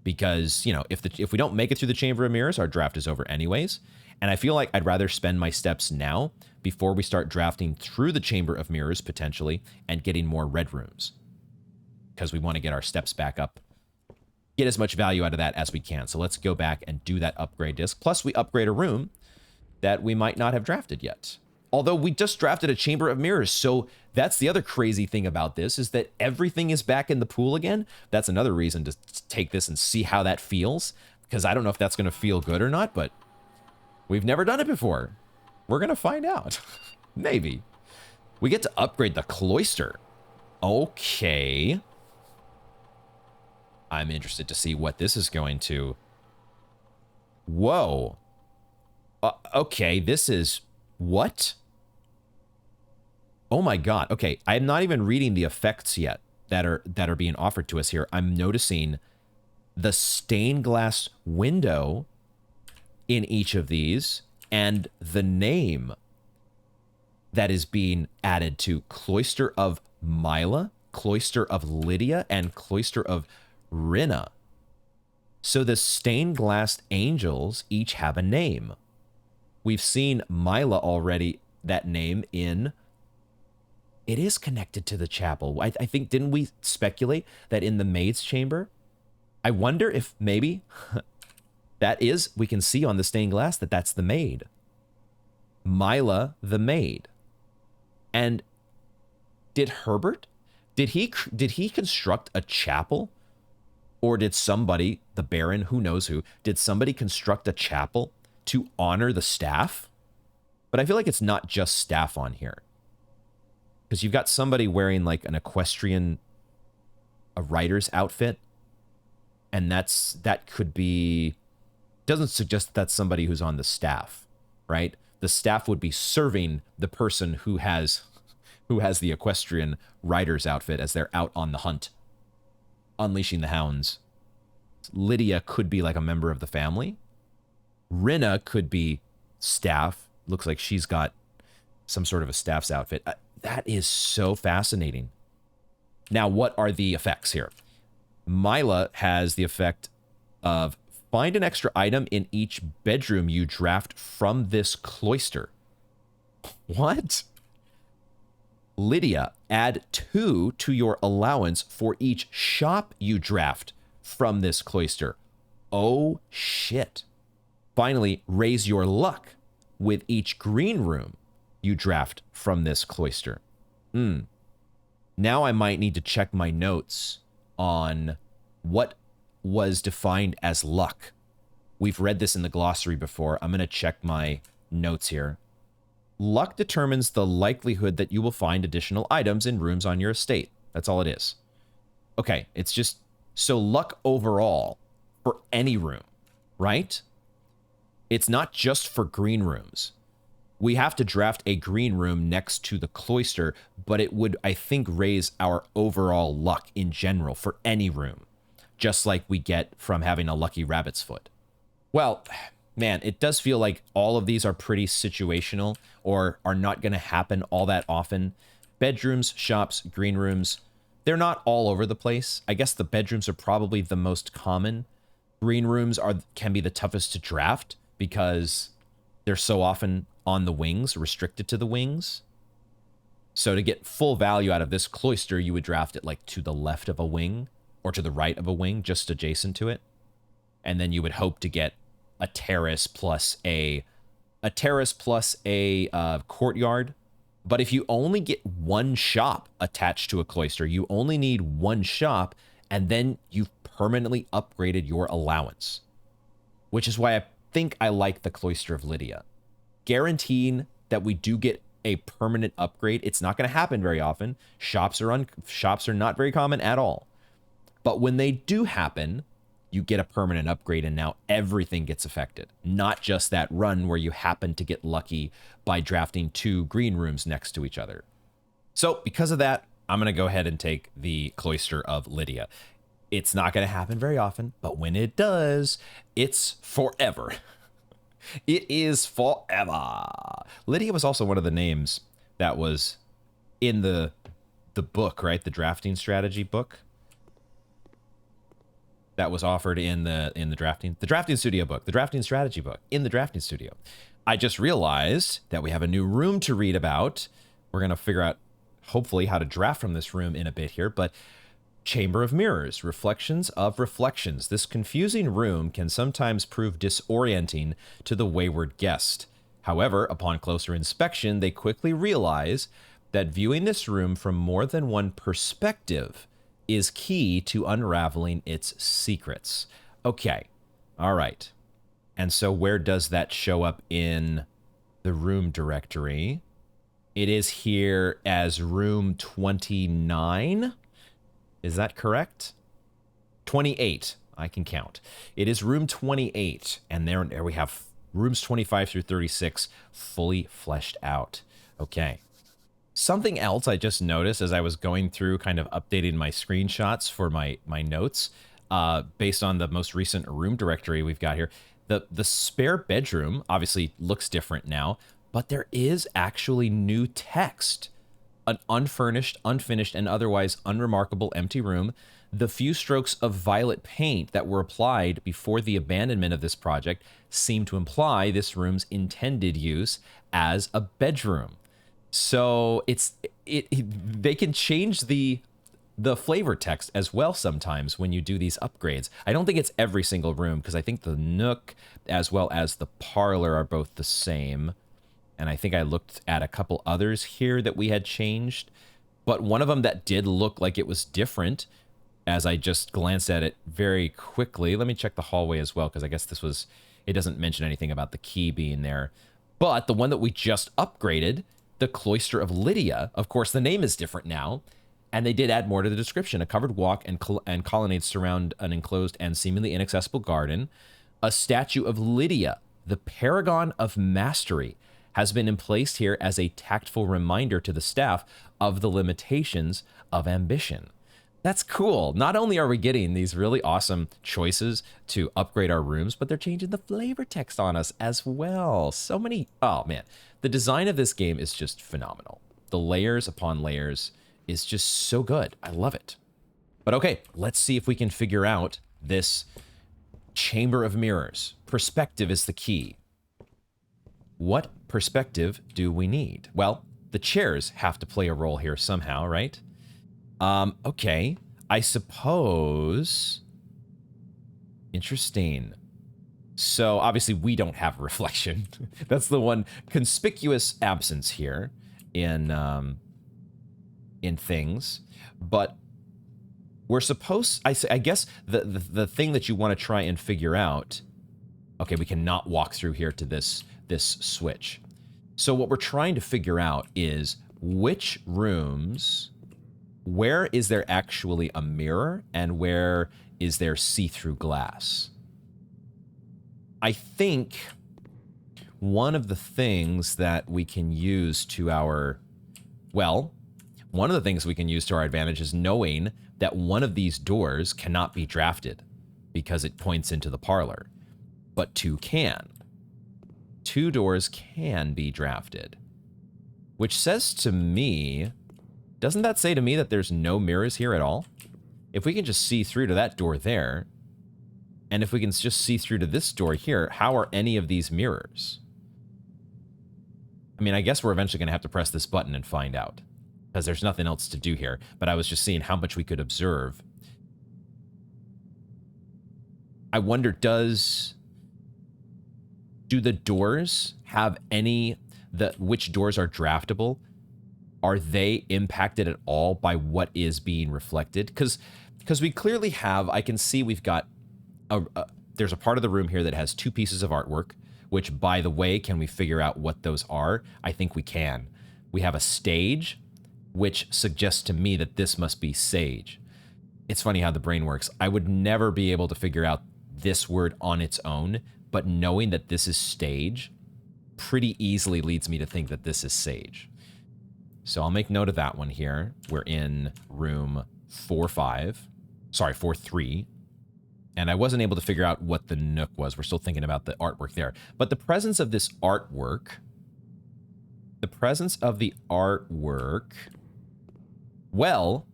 Because, you know, if we don't make it through the Chamber of Mirrors, our draft is over anyways. And I feel like I'd rather spend my steps now before we start drafting through the Chamber of Mirrors, potentially, and getting more red rooms. Because we want to get our steps back up, get as much value out of that as we can. So let's go back and do that upgrade disc. Plus, we upgrade a room that we might not have drafted yet. Although we just drafted a Chamber of Mirrors, so that's the other crazy thing about this, is that everything is back in the pool again. That's another reason to take this and see how that feels, because I don't know if that's going to feel good or not, but we've never done it before. We're going to find out. Maybe. We get to upgrade the cloister. Okay. I'm interested to see what this is going to... Whoa. Okay, this is... What? Oh my god. Okay, I'm not even reading the effects yet that are being offered to us here. I'm noticing the stained glass window in each of these and the name that is being added to Cloister of Mila, Cloister of Lydia, and Cloister of Rinna. So the stained glass angels each have a name. We've seen Mila already, that name in... It is connected to the chapel. I think, didn't we speculate that in the maid's chamber? I wonder if maybe that is, we can see on the stained glass that that's the maid. Mila the maid. And did Herbert, did he construct a chapel? Or did somebody, the Baron, who knows who, did somebody construct a chapel to honor the staff? But I feel like it's not just staff on here. Because you've got somebody wearing like an equestrian, a rider's outfit. And that could be, doesn't suggest that that's somebody who's on the staff, right? The staff would be serving the person who has the equestrian rider's outfit as they're out on the hunt, unleashing the hounds. Lydia could be like a member of the family. Rinna could be staff. Looks like she's got some sort of a staff's outfit. That is so fascinating. Now, what are the effects here? Mila has the effect of find an extra item in each bedroom you draft from this cloister. What? Lydia, add 2 to your allowance for each shop you draft from this cloister. Oh, shit. Finally, raise your luck with each green room you draft from this cloister. Now I might need to check my notes on what was defined as luck. We've read this in the glossary before. I'm going to check my notes here. Luck determines the likelihood that you will find additional items in rooms on your estate. That's all it is. Okay, it's just... So luck overall for any room, right? It's not just for green rooms. We have to draft a green room next to the cloister, but it would, I think, raise our overall luck in general for any room, just like we get from having a lucky rabbit's foot. Well, man, it does feel like all of these are pretty situational or are not going to happen all that often bedrooms, shops, green rooms. They're not all over the place. I guess the bedrooms are probably the most common. Green rooms can be the toughest to draft because they're so often on the wings, restricted to the wings. So to get full value out of this cloister, you would draft it like to the left of a wing or to the right of a wing, just adjacent to it. And then you would hope to get a terrace plus a courtyard. But if you only get one shop attached to a cloister, you only need one shop, and then you've permanently upgraded your allowance. Which is why I think I like the Cloister of Lydia. Guaranteeing that we do get a permanent upgrade. It's not going to happen very often. Shops are not very common at all. But when they do happen, you get a permanent upgrade, and now everything gets affected. Not just that run where you happen to get lucky by drafting 2 green rooms next to each other. So because of that, I'm going to go ahead and take the Cloister of Lydia. It's not going to happen very often, but when it does, it's forever. It is forever. Lydia was also one of the names that was in the book, right? The drafting strategy book that was offered in the drafting studio book, the drafting strategy book in the drafting studio. I just realized that we have a new room to read about. We're going to figure out hopefully how to draft from this room in a bit here, but Chamber of Mirrors, Reflections of Reflections. This confusing room can sometimes prove disorienting to the wayward guest. However, upon closer inspection, they quickly realize that viewing this room from more than one perspective is key to unraveling its secrets. Okay, all right. And so where does that show up in the room directory? It is here as room 29. Is that correct? 28. I can count. It is room 28. And there we have rooms 25 through 36 fully fleshed out. Okay. Something else I just noticed as I was going through kind of updating my screenshots for my notes based on the most recent room directory we've got here. The spare bedroom obviously looks different now, but there is actually new text. An unfurnished, unfinished, and otherwise unremarkable empty room. The few strokes of violet paint that were applied before the abandonment of this project seem to imply this room's intended use as a bedroom. So they can change the flavor text as well sometimes when you do these upgrades. I don't think it's every single room because I think the nook as well as the parlor are both the same. And I think I looked at a couple others here that we had changed. But one of them that did look like it was different, as I just glanced at it very quickly. Let me check the hallway as well, because I guess it doesn't mention anything about the key being there. But the one that we just upgraded, the Cloister of Lydia, of course, the name is different now. And they did add more to the description. A covered walk and colonnades surround an enclosed and seemingly inaccessible garden. A statue of Lydia, the paragon of mastery, has been placed here as a tactful reminder to the staff of the limitations of ambition. That's cool. Not only are we getting these really awesome choices to upgrade our rooms, but they're changing the flavor text on us as well. So many, oh man. The design of this game is just phenomenal. The layers upon layers is just so good. I love it. But okay, let's see if we can figure out this Chamber of Mirrors. Perspective is the key. What perspective do we need? Well, the chairs have to play a role here somehow, right? Okay, I suppose. Interesting. So obviously we don't have a reflection. That's the one conspicuous absence here in things. But we're supposed, I guess the thing that you want to try and figure out. Okay, we cannot walk through here to this switch. So what we're trying to figure out is which rooms, where is there actually a mirror and where is there see-through glass? I think one of the things that we can use to our, well, one of the things we can use to our advantage is knowing that one of these doors cannot be drafted because it points into the parlor, but 2 can. 2 doors can be drafted, which says to me doesn't that say to me that there's no mirrors here at all? If we can just see through to that door there, and if we can just see through to this door here, how are any of these mirrors? I mean, I guess we're eventually going to have to press this button and find out, because there's nothing else to do here, but I was just seeing how much we could observe. I wonder, do the doors have any, which doors are draftable? Are they impacted at all by what is being reflected? Because we clearly have, I can see we've got, there's a part of the room here that has 2 pieces of artwork, which, by the way, can we figure out what those are? I think we can. We have a stage, which suggests to me that this must be sage. It's funny how the brain works. I would never be able to figure out this word on its own, but knowing that this is stage pretty easily leads me to think that this is sage. So I'll make note of that one here. We're in room 4-3. And I wasn't able to figure out what the nook was. We're still thinking about the artwork there. But the presence of this artwork, well,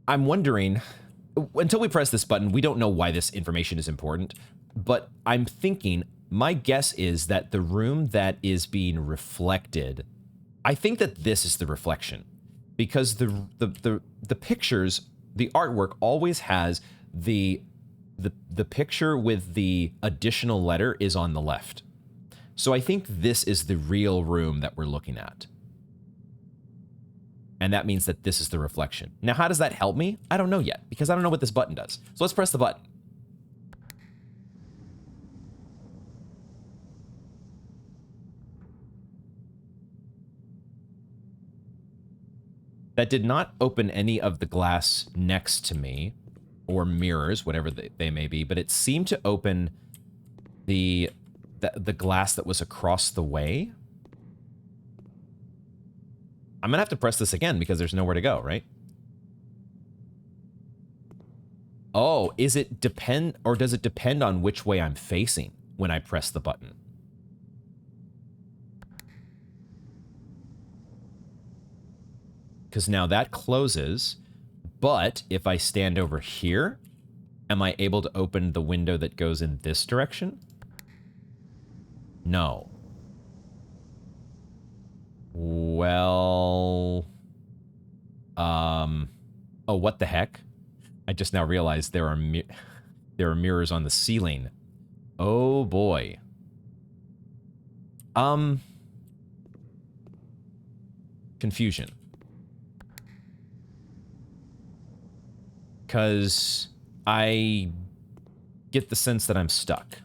I'm wondering, until we press this button, we don't know why this information is important, but I'm thinking, my guess is that the room that is being reflected, I think that this is the reflection, because the pictures, the artwork always has the picture with the additional letter is on the left. So I think this is the real room that we're looking at. And that means that this is the reflection. Now, how does that help me? I don't know yet, because I don't know what this button does. So let's press the button. That did not open any of the glass next to me, or mirrors, whatever they may be, but it seemed to open the glass that was across the way. I'm gonna have to press this again because there's nowhere to go, right? Oh, does it depend on which way I'm facing when I press the button? Because now that closes, but if I stand over here, am I able to open the window that goes in this direction? No. Well, oh, what the heck? I just now realized there are mirrors on the ceiling. Oh boy. Confusion. Because I get the sense that I'm stuck.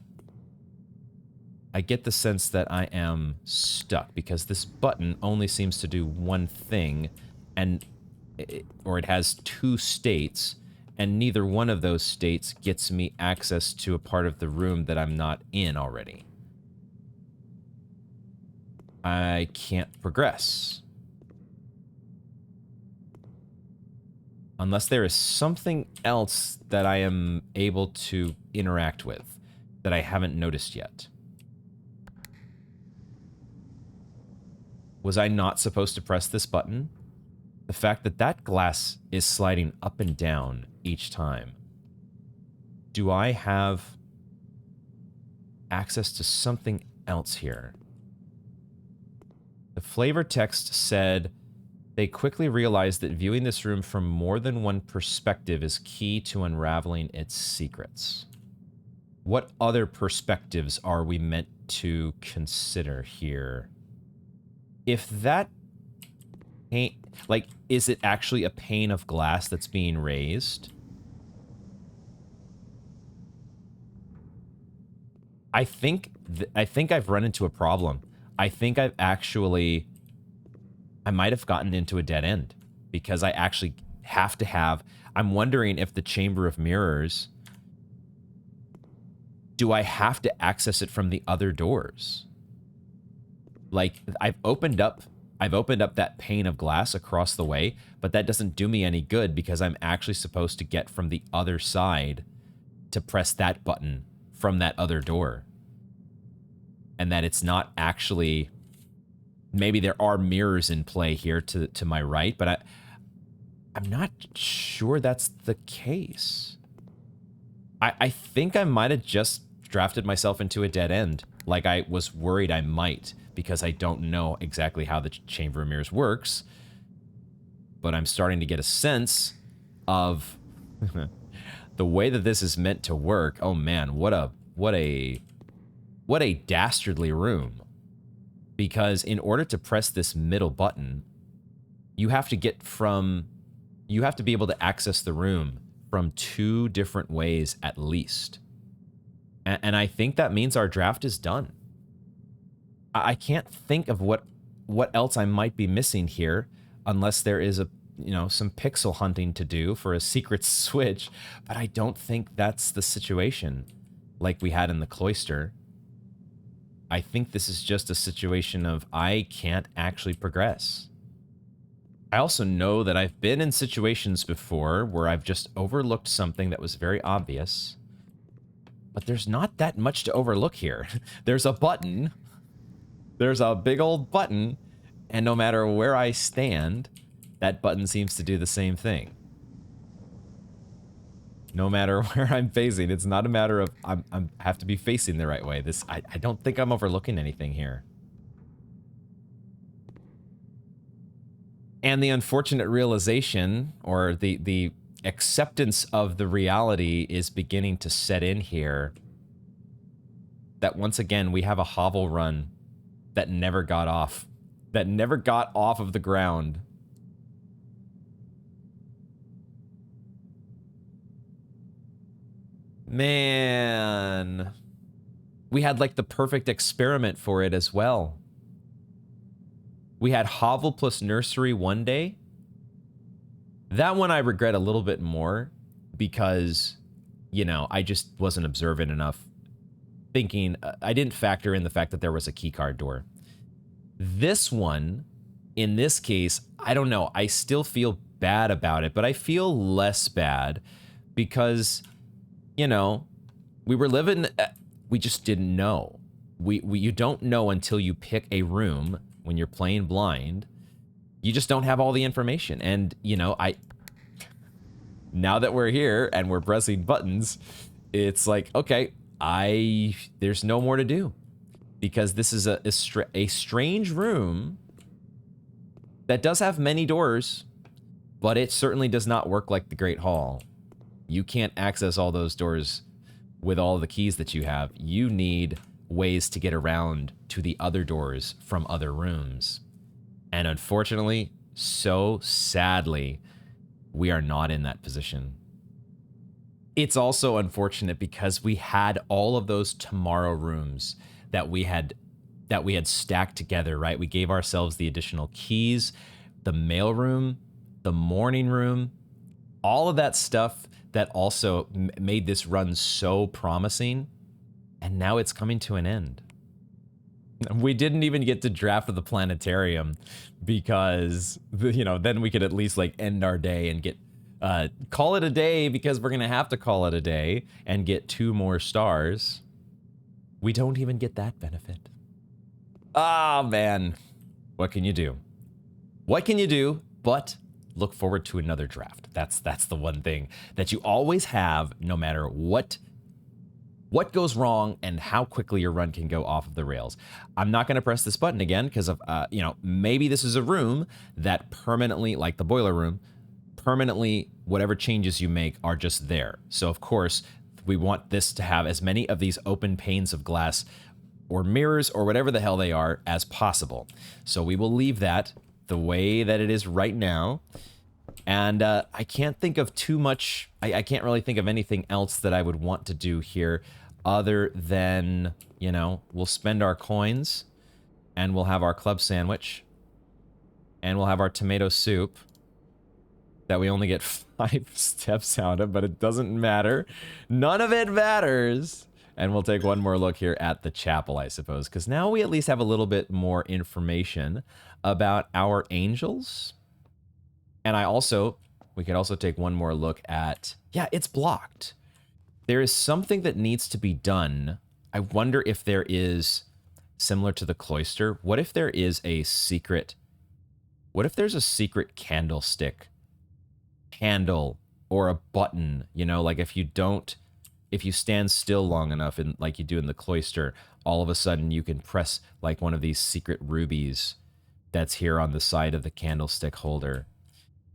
I get the sense that I am stuck because this button only seems to do one thing, or it has 2 states, and neither one of those states gets me access to a part of the room that I'm not in already. I can't progress. Unless there is something else that I am able to interact with that I haven't noticed yet. Was I not supposed to press this button? The fact that that glass is sliding up and down each time. Do I have access to something else here? The flavor text said, they quickly realized that viewing this room from more than one perspective is key to unraveling its secrets. What other perspectives are we meant to consider here? If that pane, like, is it actually a pane of glass that's being raised? I think I've run into a problem. I think I've actually, I might have gotten into a dead end because I actually have to have, I'm wondering if the Chamber of Mirrors, do I have to access it from the other doors? Like, I've opened up that pane of glass across the way, but that doesn't do me any good because I'm actually supposed to get from the other side to press that button from that other door. And that it's not actually, maybe there are mirrors in play here to my right, but I'm not sure that's the case. I think I might have just drafted myself into a dead end, like I was worried I might, because I don't know exactly how the Chamber of Mirrors works, but I'm starting to get a sense of the way that this is meant to work. Oh man, what a dastardly room. Because in order to press this middle button, you have to be able to access the room from 2 different ways at least. And I think that means our draft is done. I can't think of what else I might be missing here, unless there is some pixel hunting to do for a secret switch, but I don't think that's the situation like we had in the cloister. I think this is just a situation of I can't actually progress. I also know that I've been in situations before where I've just overlooked something that was very obvious, but there's not that much to overlook here. There's a button. There's a big old button, and no matter where I stand, that button seems to do the same thing. No matter where I'm facing, it's not a matter of I have to be facing the right way. I don't think I'm overlooking anything here. And the unfortunate realization, or the acceptance of the reality, is beginning to set in here. That once again, we have a hovel run that never got off. That never got off of the ground. Man. We had like the perfect experiment for it as well. We had hovel plus nursery one day. That one I regret a little bit more because, I just wasn't observant enough. Thinking, I didn't factor in the fact that there was a keycard door. This one, in this case, I don't know. I still feel bad about it, but I feel less bad because, we were living, we just didn't know. You don't know until you pick a room when you're playing blind. You just don't have all the information. And, now that we're here and we're pressing buttons, it's like, okay, there's no more to do. Because this is a strange room that does have many doors, but it certainly does not work like the Great Hall. You can't access all those doors with all the keys that you have. You need ways to get around to the other doors from other rooms. And unfortunately, so sadly, we are not in that position. It's also unfortunate because we had all of those tomorrow rooms that we had stacked together, right? We gave ourselves the additional keys, the mail room, the morning room, all of that stuff that also made this run so promising, and now it's coming to an end. We didn't even get to draft the planetarium because, then we could at least like end our day and get, call it a day, because we're gonna have to call it a day and get 2 more stars. We don't even get that benefit. Ah, man. What can you do? What can you do but look forward to another draft? That's the one thing that you always have, no matter what goes wrong and how quickly your run can go off of the rails. I'm not going to press this button again because of, maybe this is a room that permanently, like the boiler room, permanently whatever changes you make are just there. So of course, we want this to have as many of these open panes of glass or mirrors or whatever the hell they are as possible. So we will leave that the way that it is right now. And I can't think of too much. I can't really think of anything else that I would want to do here other than, we'll spend our coins and we'll have our club sandwich and we'll have our tomato soup that we only get 5 steps out of, but it doesn't matter. None of it matters. And we'll take one more look here at the chapel, I suppose, because now we at least have a little bit more information about our angels. And we could also take one more look at, yeah, it's blocked. There is something that needs to be done. I wonder if there is, similar to the cloister, what if there is a secret, what if there's a secret candlestick handle or a button, you know, like if you stand still long enough and like you do in the cloister, all of a sudden you can press like one of these secret rubies that's here on the side of the candlestick holder.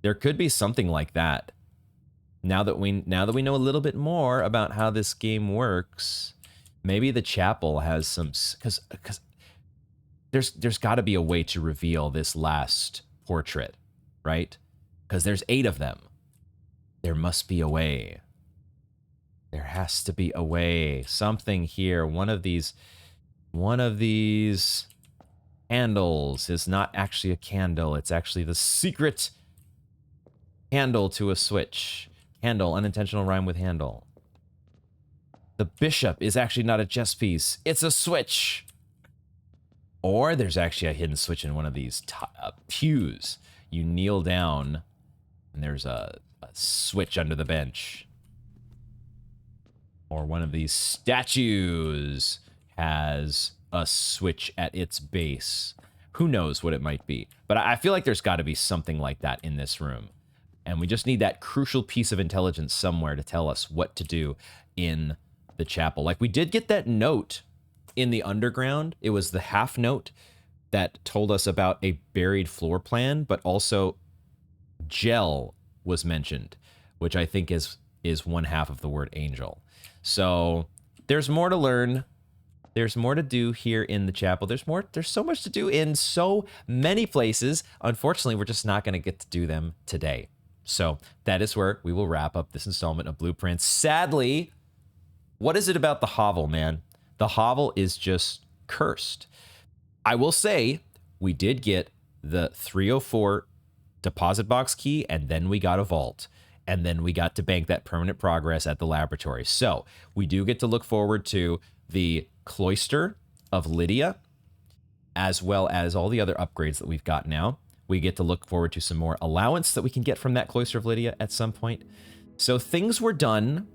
There could be something like that. Now that we know a little bit more about how this game works, maybe the chapel has some, because there's got to be a way to reveal this last portrait, right? Because there's 8 of them. There must be a way. There has to be a way. Something here. One of these handles is not actually a candle. It's actually the secret handle to a switch. Handle, unintentional rhyme with handle. The bishop is actually not a chess piece. It's a switch. Or there's actually a hidden switch in one of these pews. You kneel down, and there's a switch under the bench. Or one of these statues has a switch at its base. Who knows what it might be? But I feel like there's got to be something like that in this room. And we just need that crucial piece of intelligence somewhere to tell us what to do in the chapel. Like, we did get that note in the underground. It was the half note that told us about a buried floor plan, but also gel was mentioned, which I think is one half of the word angel. So there's more to learn. There's more to do here in the chapel. There's so much to do in so many places. Unfortunately, we're just not going to get to do them today. So that is where we will wrap up this installment of Blueprints. Sadly, what is it about the hovel, man? The hovel is just cursed. I will say we did get the 304 deposit box key, and then we got a vault. And then we got to bank that permanent progress at the laboratory. So we do get to look forward to the cloister of Lydia, as well as all the other upgrades that we've got now. We get to look forward to some more allowance that we can get from that cloister of Lydia at some point. So things were done.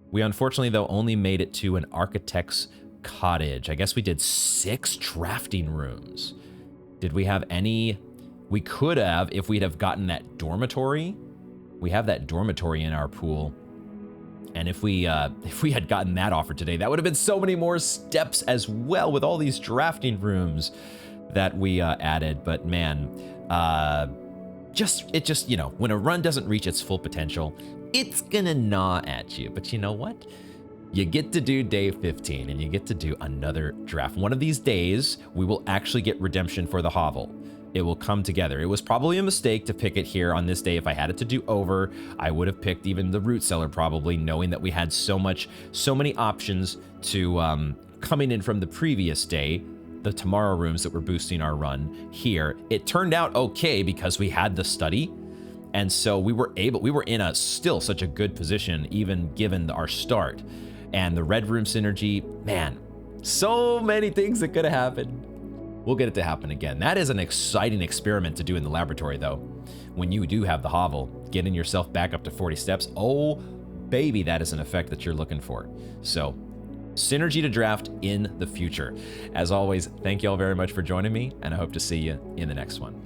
We unfortunately, though, only made it to an architect's cottage. I guess we did 6 drafting rooms. Did we have any? We could have if we'd have gotten that dormitory. We have that dormitory in our pool. And if we had gotten that offer today, that would have been so many more steps as well with all these drafting rooms that we added. But man, it just, you know, when a run doesn't reach its full potential, it's gonna gnaw at you. But you know what? You get to do day 15 and you get to do another draft. One of these days, we will actually get redemption for the hovel. It will come together. It was probably a mistake to pick it here on this day. If I had it to do over, I would have picked even the root cellar probably, knowing that we had so many options to coming in from the previous day, the tomorrow rooms that were boosting our run here. It turned out okay because we had the study. And so we were in still such a good position, even given our start. And the red room synergy, man, so many things that could have happened. We'll get it to happen again. That is an exciting experiment to do in the laboratory, though. When you do have the hovel, getting yourself back up to 40 steps, oh, baby, that is an effect that you're looking for. So, synergy to draft in the future. As always, thank you all very much for joining me, and I hope to see you in the next one.